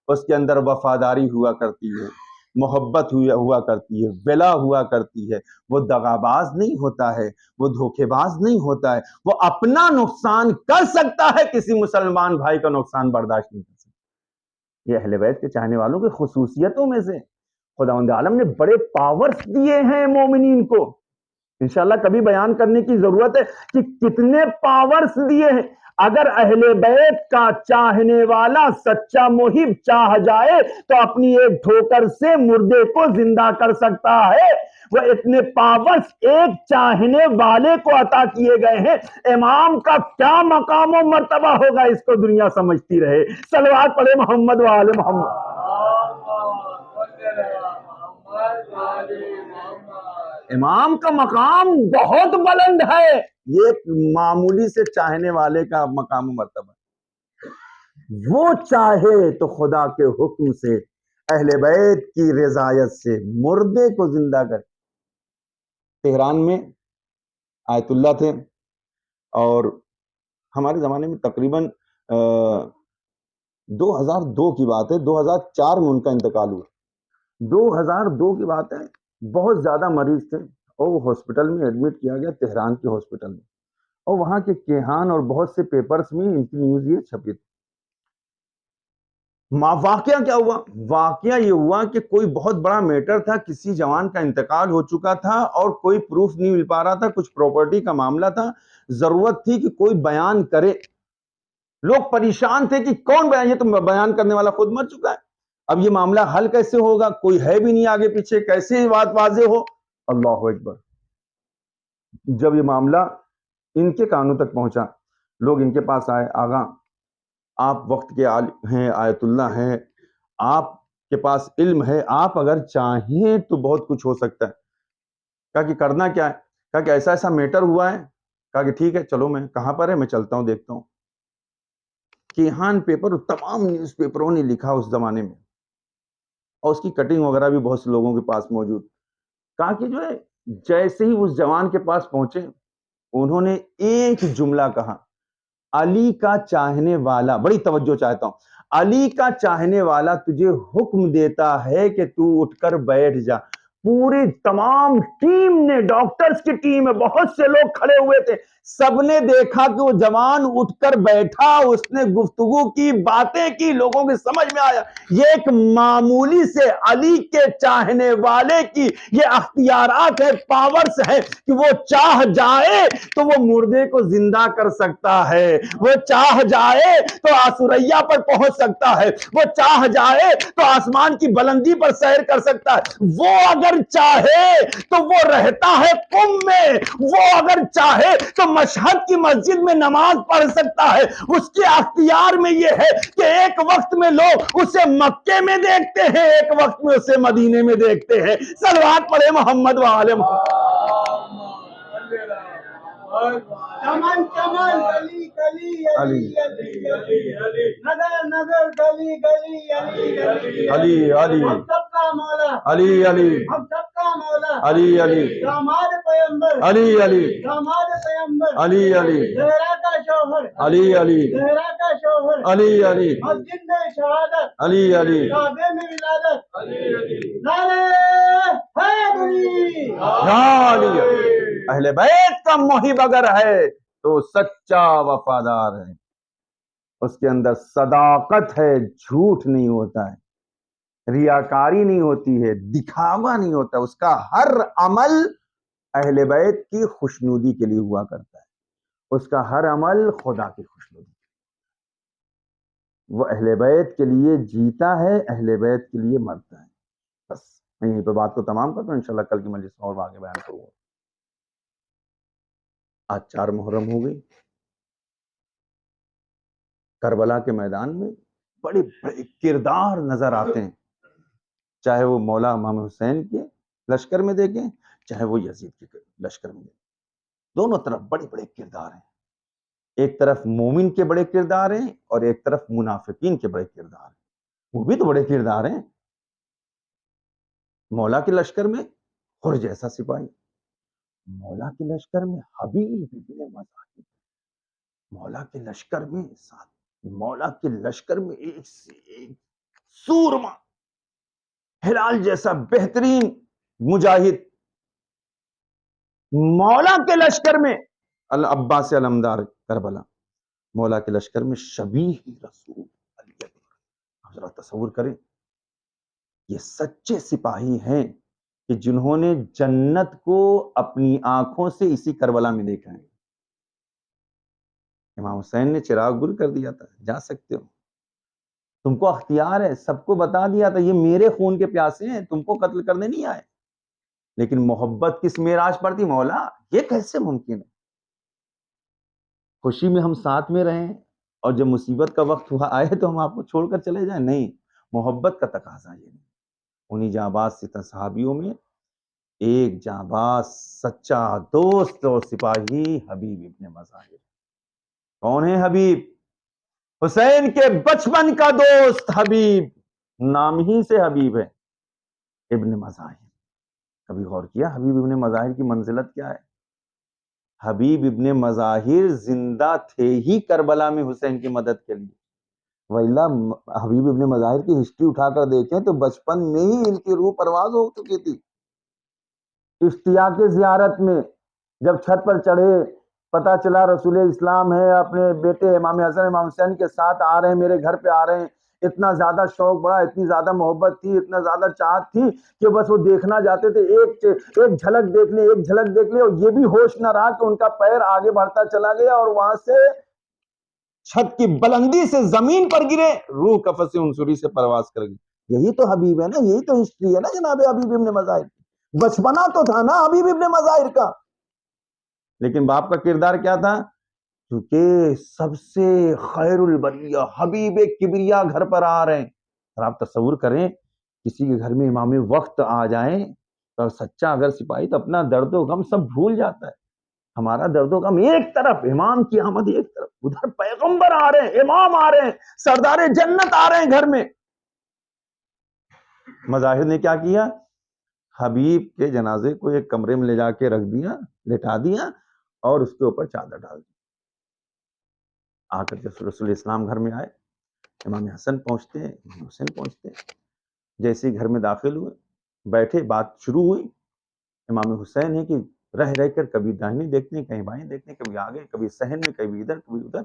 اس کے اندر وفاداری ہوا کرتی ہے، محبت ہوا کرتی ہے، ولا ہوا کرتی ہے. وہ دغاباز نہیں ہوتا ہے، وہ دھوکے باز نہیں ہوتا ہے. وہ اپنا نقصان کر سکتا ہے، کسی مسلمان بھائی کا نقصان برداشت نہیں کر سکتا. یہ اہل بیت کے چاہنے والوں کی خصوصیتوں میں سے. خداوند عالم نے بڑے پاورز دیے ہیں مومنین کو. انشاءاللہ کبھی بیان کرنے کی ضرورت ہے کہ کتنے پاورز دیے ہیں. اگر اہل بیت کا چاہنے والا سچا محب چاہ جائے تو اپنی ایک ٹھوکر سے مردے کو زندہ کر سکتا ہے. وہ اتنے پاورز ایک چاہنے والے کو عطا کیے گئے ہیں. امام کا کیا مقام و مرتبہ ہوگا اس کو دنیا سمجھتی رہے. صلوات پڑھے محمد وآل محمد. امام کا مقام بہت بلند ہے، یہ معمولی سے چاہنے والے کا مقام و مرتبہ. وہ چاہے تو خدا کے حکم سے اہل بیت کی رضایت سے مردے کو زندہ کر. تہران میں آیت اللہ تھے، اور ہمارے زمانے میں تقریباً 2002 کی بات ہے، 2004 میں ان کا انتقال ہوا. 2002 کی بات ہے، بہت زیادہ مریض تھے اور وہ ہاسپٹل میں ایڈمٹ کیا گیا، تہران کے ہاسپٹل میں، اور وہاں کے کیہان اور بہت سے پیپرز میں ان کی نیوز یہ چھپی تھی. واقعہ کیا ہوا؟ واقعہ یہ ہوا کہ کوئی بہت بڑا میٹر تھا، کسی جوان کا انتقال ہو چکا تھا اور کوئی پروف نہیں مل پا رہا تھا، کچھ پراپرٹی کا معاملہ تھا، ضرورت تھی کہ کوئی بیان کرے. لوگ پریشان تھے کہ کون بیان، یہ تو بیان کرنے والا خود مر چکا ہے، اب یہ معاملہ حل کیسے ہوگا، کوئی ہے بھی نہیں آگے پیچھے، کیسے بات واضح ہو. اللہ اکبر. جب یہ معاملہ ان کے کانوں تک پہنچا، لوگ ان کے پاس آئے، آغا آپ وقت کے عالم ہیں، آیت اللہ ہیں، آپ کے پاس علم ہے، آپ اگر چاہیں تو بہت کچھ ہو سکتا ہے. کہا کہ کرنا کیا ہے؟ کہا کہ ایسا ایسا میٹر ہوا ہے. کہا کہ ٹھیک ہے چلو، میں کہاں پر ہے، میں چلتا ہوں دیکھتا ہوں. کیہان پیپر تمام نیوز پیپروں نے لکھا اس زمانے میں، اور اس کی کٹنگ وغیرہ بھی بہت سے لوگوں کے پاس موجود. کہا کہ جو ہے جیسے ہی اس جوان کے پاس پہنچے، انہوں نے ایک جملہ کہا، علی کا چاہنے والا، بڑی توجہ چاہتا ہوں، علی کا چاہنے والا تجھے حکم دیتا ہے کہ تو اٹھ کر بیٹھ جا. پوری تمام ٹیم نے، ڈاکٹرز کی ٹیم میں بہت سے لوگ کھڑے ہوئے تھے، سب نے دیکھا کہ وہ جوان اٹھ کر بیٹھا، اس نے گفتگو کی، باتیں کی، لوگوں کے سمجھ میں آیا یہ ایک معمولی سے علی کے چاہنے والے کی یہ اختیارات ہے، پاورز ہے کہ وہ چاہ جائے تو وہ مردے کو زندہ کر سکتا ہے، وہ چاہ جائے تو آسوریہ پر پہنچ سکتا ہے، وہ چاہ جائے تو آسمان کی بلندی پر سیر کر سکتا ہے. وہ اگر چاہے تو وہ رہتا ہے قم میں، وہ اگر چاہے تو مشہد کی مسجد میں نماز پڑھ سکتا ہے. اس کے اختیار میں یہ ہے کہ ایک وقت میں لوگ اسے مکے میں دیکھتے ہیں، ایک وقت میں اسے مدینے میں دیکھتے ہیں. صلوات پڑھے محمد و آل محمد. چمن چمن گلی گلی علی علی علی نگر نگر گلی گلی علی علی علی ہم سب کا مولا علی علی ہم سب کا مولا علی علی داماد پیغمبر علی علی داماد پیغمبر علی علی زہرا کا شوہر علی علی زہرا کا شوہر علی علی مسجد میں شہادت علی علی کعبے میں ولادت نعرہ حیدری یا علی. اہل بیت کا محب اگر ہے تو سچا وفادار ہے، اس کے اندر صداقت ہے، جھوٹ نہیں ہوتا ہے، ریاکاری نہیں ہوتی ہے، دکھاوا نہیں ہوتا، اس کا ہر عمل اہل بیت کی خوشنودی کے لیے ہوا کرتا ہے، اس کا ہر عمل خدا کی خوشنودی. وہ اہل بیت کے لیے جیتا ہے، اہل بیت کے لیے مرتا ہے. بس میں یہیں پہ بات کو تمام کرتا ہوں، انشاءاللہ کل کی مجلس اور آگے بیان کروں گا. آج 4 محرم ہو گئی. کربلا کے میدان میں بڑے بڑے کردار نظر آتے ہیں، چاہے وہ مولا امام حسین کے لشکر میں دیکھیں، چاہے وہ یزید کے لشکر میں دیکھیں، دونوں طرف بڑے بڑے کردار ہیں. ایک طرف مومن کے بڑے کردار ہیں اور ایک طرف منافقین کے بڑے کردار ہیں. وہ بھی تو بڑے کردار ہیں. مولا کے لشکر میں خر جیسا سپاہی، مولا کے لشکر میں حبیب ابن مظاہر، مولا کے لشکر میں ساتھ، مولا کے لشکر میں ایک سے ایک سورما، ہلال جیسا بہترین مجاہد. مولا کے لشکر میں العباس علمدار کربلا، مولا کے لشکر میں شبیہ رسول علی اکبر. ذرا تصور کریں، یہ سچے سپاہی ہیں کہ جنہوں نے جنت کو اپنی آنکھوں سے اسی کربلا میں دیکھا ہے. امام حسین نے چراغ گل کر دیا تھا، جا سکتے ہو، تم کو اختیار ہے، سب کو بتا دیا تھا یہ میرے خون کے پیاسے ہیں، تم کو قتل کرنے نہیں آئے. لیکن محبت کس معراج پر تھی؟ مولا. یہ کیسے ممکن ہے؟ خوشی میں ہم ساتھ میں رہیں اور جب مصیبت کا وقت ہوا آئے تو ہم آپ کو چھوڑ کر چلے جائیں؟ نہیں، محبت کا تقاضا یہ نہیں. انہی جاں باز صحابیوں میں ایک جانباز سچا دوست اور سپاہی حبیب ابن مظاہر. کون ہے حبیب؟ حسین کے بچپن کا دوست حبیب، نام ہی سے حبیب ہے، ابن مظاہر. کبھی غور کیا حبیب ابن مظاہر کی منزلت کیا ہے؟ حبیب ابن مظاہر زندہ تھے ہی کربلا میں حسین کی مدد کے لیے، وَإِلَّا حبیب ابن مظاہر کی ہسٹری اٹھا کر دیکھیں تو بچپن میں ہی ان کی روح پرواز ہو چکی تھی. اشتیاق زیارت میں جب چھت پر چڑھے، پتا چلا رسول اسلام ہے، اپنے بیٹے امام حسن امام حسین کے ساتھ آ رہے ہیں، میرے گھر پہ آ رہے ہیں. اتنا زیادہ شوق بڑا، اتنی زیادہ محبت تھی، اتنا زیادہ چاہت تھی کہ بس وہ دیکھنا چاہتے تھے، ایک جھلک دیکھ لیں، ایک جھلک دیکھ لیں. اور یہ بھی ہوش نہ رہا کہ ان کا پیر آگے بڑھتا چلا گیا اور وہاں سے چھت کی بلندی سے زمین پر گرے، روح قفس عنصری سے پرواز کر گئی. یہی تو حبیب ہے نا، یہی تو ہسٹری ہے نا جناب حبیب ابن مظاہر. بچپنا تو تھا نا حبیب ابن مظاہر کا. لیکن باپ کا کردار کیا تھا؟ کیونکہ سب سے خیر البریہ حبیب کبریا گھر پر آ رہے ہیں. اور آپ تصور کریں کسی کے گھر میں امام وقت آ جائیں تو سچا اگر سپاہی تو اپنا درد و غم سب بھول جاتا ہے. ہمارا درد و غم ایک طرف، امام کی آمد ایک طرف، ادھر پیغمبر آ رہے ہیں، امام آ رہے ہیں، سردار جنت آ رہے ہیں گھر میں. مظاہر نے کیا کیا؟ حبیب کے جنازے کو ایک کمرے میں لے جا کے رکھ دیا، لٹا دیا اور اس کے اوپر چادر ڈال دی. آ کر جب رسول اسلام گھر میں آئے، امام حسن پہنچتے ہیں، امام حسین پہنچتے ہیں. جیسے ہی گھر میں داخل ہوئے، بیٹھے، بات شروع ہوئی. امام حسین ہے کہ رہ رہ کر کبھی داہنی دیکھتے ہیں، کہیں بائیں دیکھتے ہیں، کبھی آگے، کبھی صحن میں، کبھی ادھر، کبھی ادھر.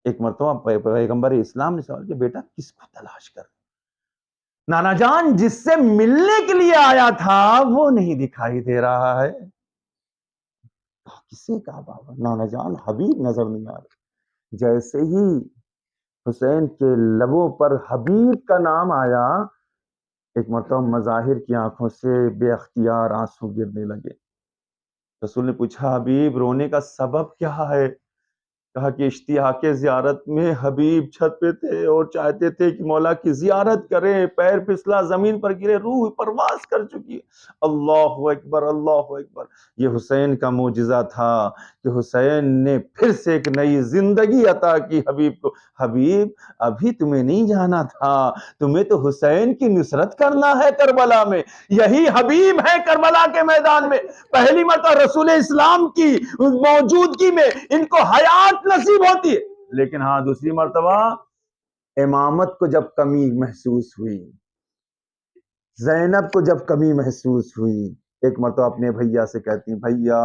ایک مرتبہ پیغمبر اسلام نے سوال کیا، بیٹا کس کو تلاش کر؟ نانا جان جس سے ملنے کے لیے آیا تھا وہ نہیں دکھائی دے رہا ہے. کسے کہا بابا؟ نانا جان حبیب نظر نہیں آ رہا. جیسے ہی حسین کے لبوں پر حبیب کا نام آیا، ایک مرتبہ مظاہر کی آنکھوں سے بے اختیار آنسو گرنے لگے. رسول نے پوچھا حبیب رونے کا سبب کیا ہے؟ کہا کہ اشتیاق زیارت میں حبیب چھت پہ تھے اور چاہتے تھے کہ مولا کی زیارت کریں، پیر پھسلا، زمین پر گرے، روح پرواز کر چکی ہے. اللہ اکبر، اللہ اکبر. یہ حسین کا معجزہ تھا کہ حسین نے پھر سے ایک نئی زندگی عطا کی حبیب کو. حبیب ابھی تمہیں نہیں جانا تھا، تمہیں تو حسین کی نصرت کرنا ہے کربلا میں. یہی حبیب ہے کربلا کے میدان میں. پہلی مرتبہ رسول اسلام کی موجودگی میں ان کو حیات نصیب ہوتی ہے. لیکن ہاں دوسری مرتبہ امامت کو جب کمی محسوس ہوئی، زینب کو جب کمی محسوس ہوئی، ایک مرتبہ اپنے بھیا سے کہتی ہیں بھیا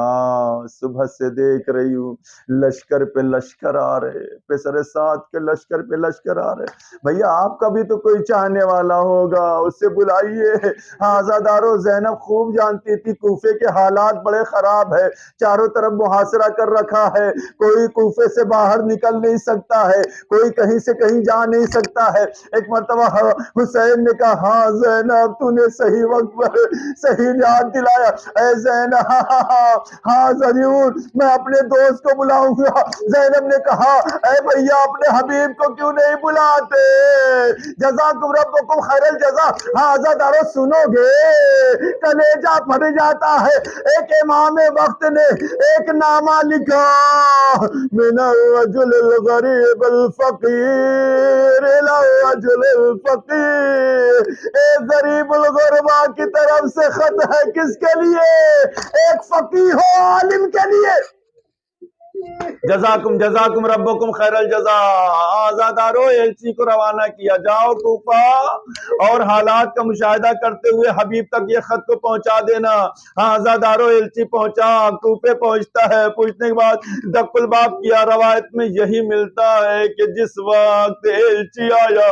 صبح سے دیکھ رہی ہوں لشکر پہ لشکر آ رہے، پسر ساتھ کے لشکر پہ لشکر آ رہے. بھیا آپ کا بھی تو کوئی چاہنے والا ہوگا، اس سے بلائیے. آزادارو زینب خوب جانتی تھی کوفے کے حالات بڑے خراب ہے، چاروں طرف محاصرہ کر رکھا ہے، کوئی کوفے سے باہر نکل نہیں سکتا ہے، کوئی کہیں سے کہیں جا نہیں سکتا ہے. ایک مرتبہ حسین نے کہا ہاں زینب تو نے صحیح وقت پر صحیح یاد دلایا. اے زینب ہاں ضرور میں اپنے دوست کو بلاؤں گا. زینب نے کہا اے بھیا اپنے حبیب کو کیوں نہیں بلاتے؟ جزاکم ربکم خیر الجزا. ہاں عزادارو سنو گے کلیجہ پھٹ جاتا ہے. ایک امام وقت نے ایک نامہ لکھا، من الرجل الغریب الفقیر الى الرجل الفقیر. ایک غریب الغربا کی طرف سے خط ہے، کس کے لیے؟ ایک فقیہ و عالم کے لیے. جزاکم ربکم خیر الجزا. آزادارو ایلچی کو روانہ کیا، جاؤ کوفہ اور حالات کا مشاہدہ کرتے ہوئے حبیب تک یہ خط کو پہنچا دینا. آزادارو ایلچی پہنچا، کوفے پہنچتا ہے. پہنچنے کے بعد دق الباب کیا. روایت میں یہی ملتا ہے کہ جس وقت ایلچی آیا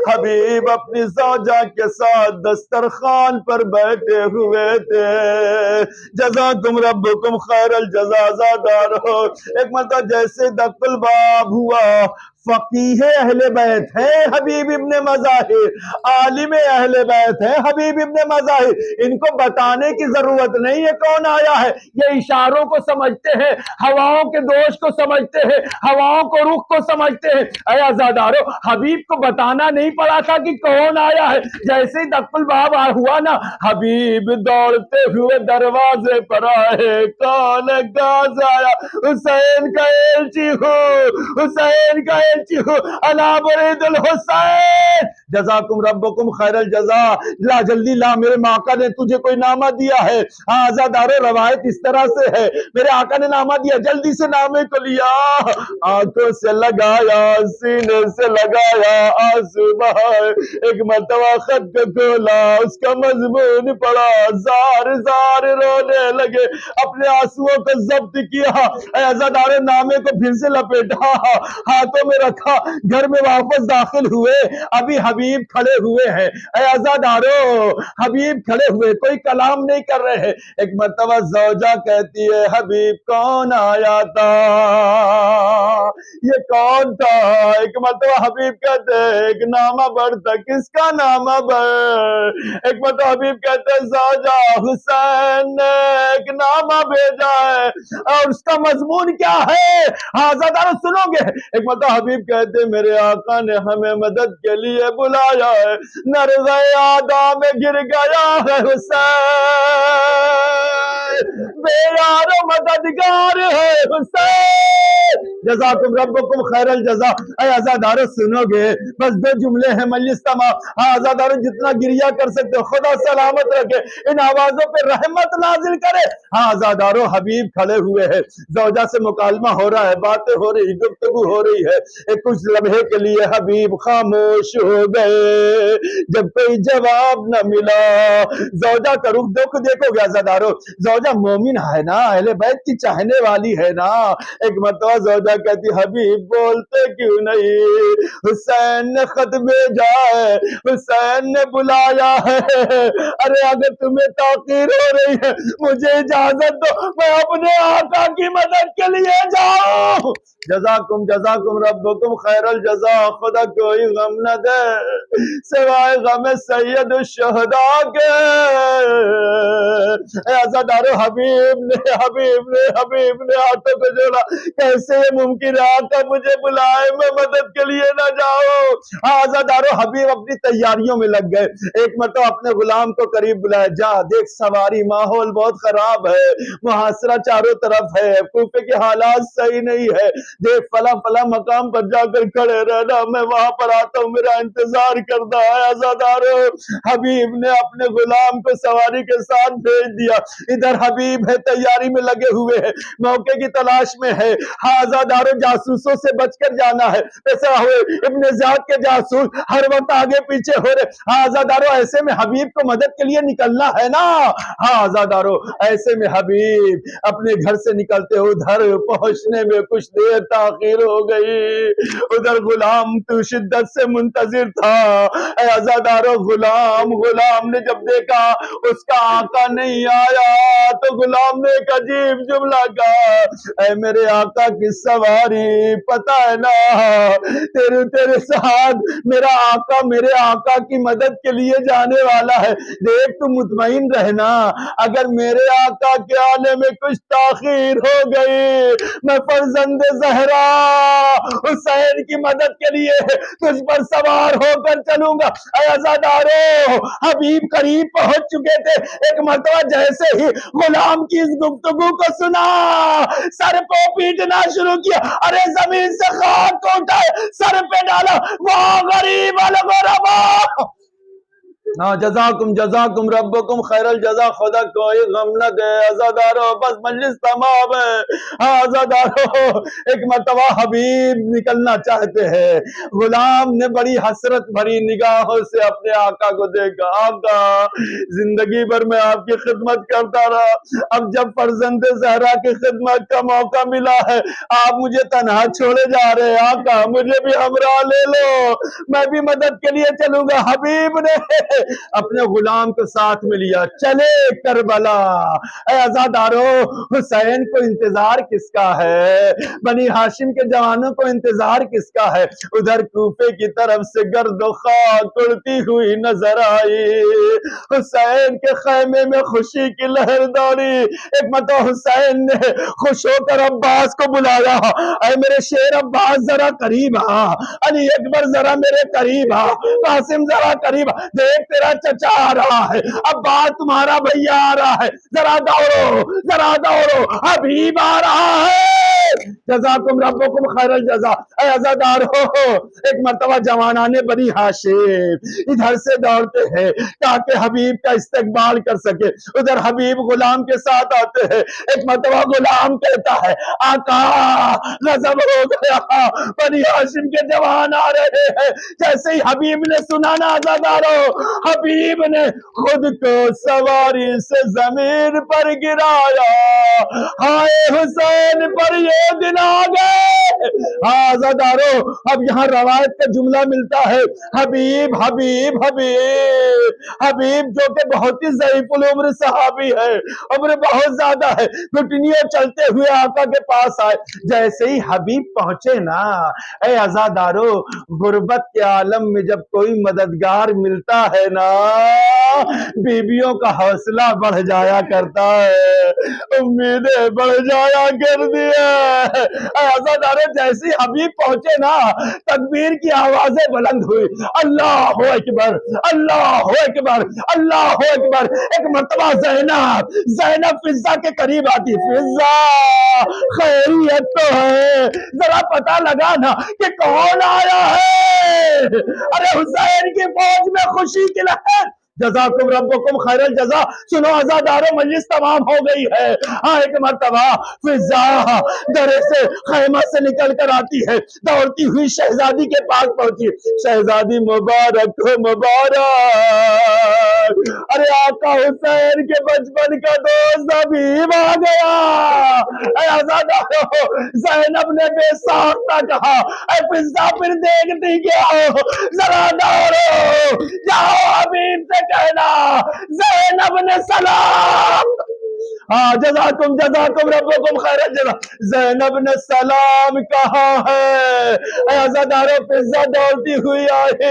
حبیب اپنی زوجہ کے ساتھ دسترخوان پر بیٹھے ہوئے تھے. جزاکم ربکم خیر الجزا. آزادارو ایک مرتبہ جیسے دق الباب ہوا، فقیہ اہل بیت ہے حبیب ابن مظاہر، عالم اہل بیت ہے حبیب ابن مظاہر، ان کو بتانے کی ضرورت نہیں ہے کون آیا ہے، یہ اشاروں کو سمجھتے ہیں، ہواؤں کے دوش کو سمجھتے ہیں، ہواؤں کو رخ کو سمجھتے ہیں۔ اے عزادارو، حبیب کو بتانا نہیں پڑا تھا کہ کون آیا ہے، جیسے ہی دق الباب ہوا نا، حبیب دوڑتے ہوئے دروازے پر آئے، کون غاز آیا، حسین کا ایلچی ہو، حسین کا ایلچی ہو، الا برید الحسین، جزاکم ربکم خیر الجزا، لا جلدی لا، میرے آقا نے تجھے کوئی نامہ دیا ہے۔ آزادارو، روایت اس طرح سے ہے، میرے آقا نے نامہ دیا، جلدی سے نامے کو لیا، آنکھوں سے لگایا، سینے سے لگایا، آنسو بہائے، ایک مرتبہ خط کو کھولا، اس کا مضمون پڑھا، زار زار رونے لگے، اپنے آنسوؤں کو ضبط کیا، اے عزادارے نامے کو پھر سے لپیٹا، ہاتھوں میں رکھا، گھر میں واپس داخل ہوئے، ابھی حبیب کھڑے ہوئے ہیں، اے عزادارو حبیب کھڑے ہوئے، کوئی کلام نہیں کر رہے ہیں۔ ایک مرتبہ زوجہ کہتی ہے حبیب کون آیا تھا، یہ کون تھا؟ ایک مرتبہ حبیب کہتے ہیں ایک نامہ بڑھ تھا، کس کا نامہ بڑھ؟ ایک مرتبہ حبیب کہتے ہیں زوجہ حسین نے ایک نامہ بھیجا ہے، اور اس کا مضمون کیا ہے؟ حاضرات سنو گے، ایک مرتبہ حبیب کہتے ہیں میرے آقا نے ہمیں مدد کے لیے بلایا ہے، نرغہ آدھا میں گر گیا ہے حسین، بے یار و مددگار ہے حسین، جزاکم ربکم خیر الجزا۔ اے عزادارو سنو گے، بس دو جملے ہیں، مجلس تمام، عزادارو جتنا گریہ کر سکتے ہو، خدا سلامت رکھے، ان آوازوں پہ رحمت نازل کرے۔ عزادارو حبیب کھڑے ہوئے ہیں، زوجہ سے مکالمہ ہو رہا ہے، باتیں ہو رہی، گفتگو ہو رہی ہے، ایک کچھ لمحے کے لیے حبیب خاموش ہو گئے، جب کوئی جواب نہ ملا، زوجہ کا رخ دیکھو گے عزادارو، زوجہ مومن ہے نا، اہل بیت کی چاہنے والی ہے نا، ایک مرتبہ زوجہ کہتی حبیب بولتے کیوں نہیں، حسین نے خط بھیجا ہے، حسین نے بلایا ہے، ارے اگر تمہیں تاخیر ہو رہی ہے مجھے اجازت دو میں اپنے آقا کی مدد کے لیے جاؤں۔ جزاکم ربکم خیر الجزا، خدا کوئی غم نہ دے سوائے غم سید الشہداء کے۔ اے عزادارو حبیب نے ہاتھوں کو جوڑا، کیسے یہ ممکن ہے آقا مجھے بلائے میں مدد کے لیے نہ جاؤں۔ عزادارو حبیب اپنی تیاریوں میں لگ گئے، ایک مرتبہ اپنے غلام کو قریب بلایا، جا دیکھ سواری، ماحول بہت خراب ہے، محاصرہ چاروں طرف ہے، کوفے کے حالات صحیح نہیں ہے، دیکھ فلاں مقام پر جا کر کھڑے رہنا، میں وہاں پر آتا ہوں، میرا انتظار کرتا ہے۔ عزادارو حبیب نے اپنے غلام کو سواری کے ساتھ بھیج دیا، ادھر حبیب ہے تیاری میں لگے ہوئے ہیں، موقع کی تلاش میں ہے، عزادارو جاسوسوں سے بچ کر جانا ہے، ایسا ہوئے ابن زیاد کے جاسوس ہر وقت آگے پیچھے ہو رہے، عزادارو ایسے میں حبیب کو مدد کے لیے نکلنا ہے نا، عزادارو ایسے میں حبیب اپنے گھر سے نکلتے ادھر پہنچنے میں کچھ دیر تاخیر ہو گئی، ادھر غلام تو شدت سے منتظر تھا، اے عزادارو غلام نے جب دیکھا اس کا آقا نہیں آیا تو غلام نے ایک عجیب جملہ کہا، اے میرے آقا کی سواری، پتہ ہے نا تیرے ساتھ میرا آقا میرے آقا کی مدد کے لیے جانے والا ہے، دیکھ تو مطمئن رہنا، اگر میرے آقا کے آنے میں کچھ تاخیر ہو گئی میں فرزند زہرا حسین کی مدد کے لیے تجھ پر سوار ہو کر چلوں گا۔ اے عزادارو حبیب قریب پہنچ چکے تھے، ایک مرتبہ جیسے ہی غلام کی اس گفتگو کو سنا سر کو پیٹنا شروع کیا، ارے زمین سے خاک کو اٹھائے سر پہ ڈالا، وہ غریب الغربا۔ جزاکم ربکم خیر الجزا، خدا کوئی غم نہ دے۔ عزادارو بس مجلس تمام ہے، عزادارو ایک مرتبہ حبیب نکلنا چاہتے ہیں، غلام نے بڑی حسرت بھری نگاہوں سے اپنے آقا کو دیکھا، آقا زندگی بھر میں آپ کی خدمت کرتا رہا، اب جب فرزند زہرا کی خدمت کا موقع ملا ہے آپ مجھے تنہا چھوڑے جا رہے ہیں، آقا مجھے بھی ہمراہ لے لو، میں بھی مدد کے لیے چلوں گا۔ حبیب نے اپنے غلام کو ساتھ میں لیا، چلے کربلا۔ اے عزادارو، حسین کو انتظار کس کا ہے؟ بنی ہاشم کے جوانوں کو انتظار کس کا ہے؟ ادھر کوفے کی طرف سے گرد و خاک اڑتی ہوئی نظر آئی، حسین کے خیمے میں خوشی کی لہر دوڑی۔ ایک مرتبہ حسین نے خوش ہو کر عباس کو بلایا، اے میرے شیر عباس ذرا قریب آ، علی اکبر ذرا میرے قریب آ، قاسم ذرا قریب آ، دیکھ تیرا چچا آ رہا ہے، عباس تمہارا بھیا آ رہا ہے، ذرا دوڑو، حبیب آ رہا ہے، جزاکم ربکم خیر الجزا۔ اے عزادارو، ایک مرتبہ جوانان بنی ہاشم ادھر سے دوڑتے ہیں تاکہ حبیب کا استقبال کر سکے، ادھر حبیب غلام کے ساتھ آتے ہیں۔ ایک مرتبہ غلام کہتا ہے، آقا غضب ہو گیا، بنی ہاشم کے جوان آ رہے ہیں۔ جیسے ہی حبیب نے سنا نا عزادارو، حبیب نے خود کو سواری سے زمین پر گرایا، ہائے حسین پر یہ دن آ گئے۔ عزادارو، اب یہاں روایت کا جملہ ملتا ہے، حبیب حبیب حبیب حبیب، جو کہ بہت ہی ضعیف العمر صحابی ہے، عمر بہت زیادہ ہے، گھٹنیوں چلتے ہوئے آقا کے پاس آئے۔ جیسے ہی حبیب پہنچے نا، اے عزادارو، غربت کے عالم میں جب کوئی مددگار ملتا ہے نا، بیویوں کا حوصلہ بڑھ جایا کرتا ہے، امیدیں بڑھ جایا کرتی ہے۔ اے عزادارو، جیسے ہی حبیب پہنچے نا، تکبیر کی آوازیں بلند ہوئی، اللہ اکبر، اللہ اکبر، اللہ اکبر۔ ایک مرتبہ زینب فضہ کے قریب آتی، فضہ خیریت تو ہے، ذرا پتہ لگا نا کہ کون آیا ہے؟ ارے حسین کی فوج میں خوشی کی لہر۔ جزاکم ربکم خیر الجزا۔ سنو عزادارو، مجلس تمام ہو گئی ہے۔ ہاں، ایک مرتبہ فضہ درے سے خیمہ سے نکل کر آتی ہے، دوڑتی ہوئی شہزادی کے پاس پہنچی، شہزادی مبارک ہو مبارک، ارے آقا حسین کے بچپن کا دوست حبیب آ گیا۔ اے عزادارو، زینب نے بے ساختہ کہا، اے فضہ پھر دیکھتی کیا ہو، ذرا دوڑو، جاؤ حبیب سے کہنا زینب نے سلام۔ ہاں، جزاکم ربکم خیر الجزا۔ زینب نے سلام کہا ہے۔ اے عزادارو، فضہ دوڑتی ہوئی آئی،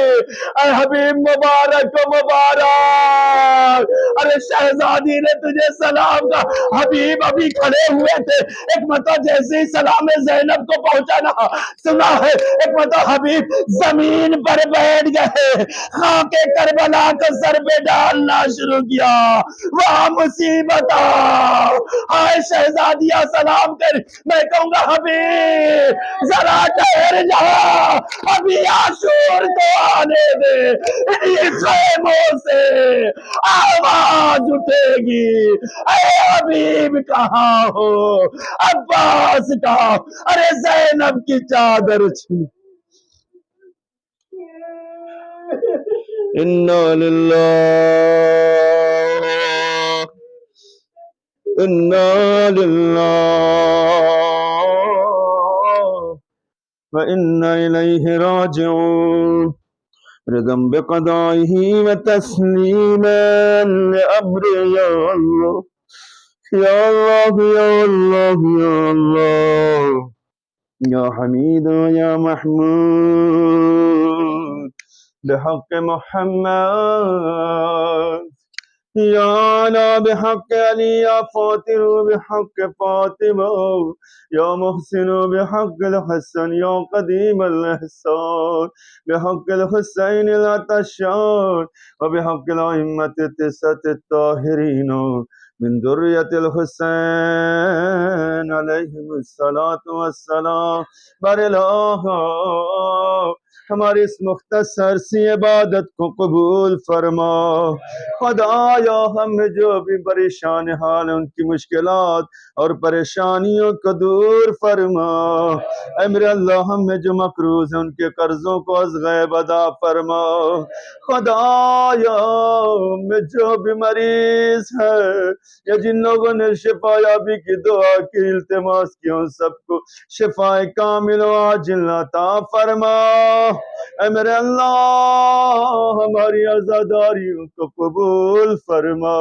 اے حبیب مبارک و مبارک، ارے شہزادی نے تجھے سلام کہا۔ حبیب ابھی کھڑے ہوئے تھے، ایک مرتبہ جیسے ہی سلام زینب کو پہنچانا سنا ہے، ایک مرتبہ حبیب زمین پر بیٹھ گئے، خاک کربلا کو سر پہ ڈالنا شروع کیا۔ وہاں مصیبت ہائے شہزادیہ سلام کر، میں کہوں گا حبیب ذرا ٹھہر جا، ابھی عاشور کو آنے دے، یہ خیموں سے آواز اٹھے گی، اے حبیب کہاں ہو، عباس کہاں، ارے زینب کی چادر چھین۔ انا للہ انا للہ وَإِنَّا إِلَيْهِ رَاجِعُونَ رضا بقضائه وتسليما لأمر يا الله يا الله يا الله يا الله يا حميد يا محمود بحق محمد یا علا بحق علی یا فاطر بحق فاطمہ یا محسن بحق الحسن یا قدیم الاحسان بحق الحسین العطشان وبحق الائمة التسعة الطاہرین من ذریة الحسین علیہم الصلاة والسلام۔ بر الہ ہماری اس مختصر سی عبادت کو قبول فرما۔ خدایا ہم جو بھی پریشان حال ہیں ان کی مشکلات اور پریشانیوں کو دور فرما۔ اے میرے اللہ، ہم میں جو مقروض ہیں ان کے قرضوں کو از غیب ادا فرما۔ خدایا میں جو بھی مریض ہے یا جن لوگوں نے شفا یابی کی دعا کی التماس کی ان سب کو شفا کامل و عاجل عطا فرما۔ اے میرے اللہ ہماری عزاداریوں کو قبول فرما،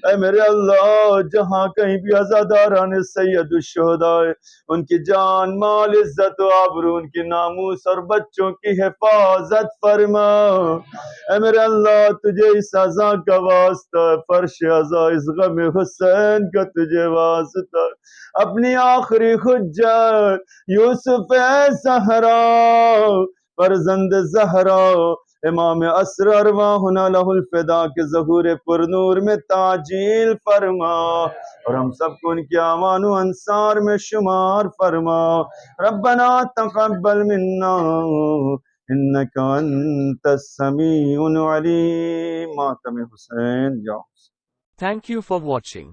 اے میرے اللہ جہاں کہیں بھی عزاداران سید الشہداء ان کی جان مال عزت و آبرو ان کی ناموس اور بچوں کی حفاظت فرما، اے میرے اللہ تجھے اس عزا کا واسطہ، فرش عزا اس غم حسین کا تجھے واسطہ، اپنی آخری حجت یوسف زہرا فرزند زہرا امام عصر ارواحنا لہ الفدا کے ظہور پر نور میں تعجیل فرما، اور ہم سب کو ان کے اعوان و انصار میں شمار فرما، ربنا تقبل منا انک انت السمیع العلیم۔ ماتم حسین جاؤ۔ Thank you for watching.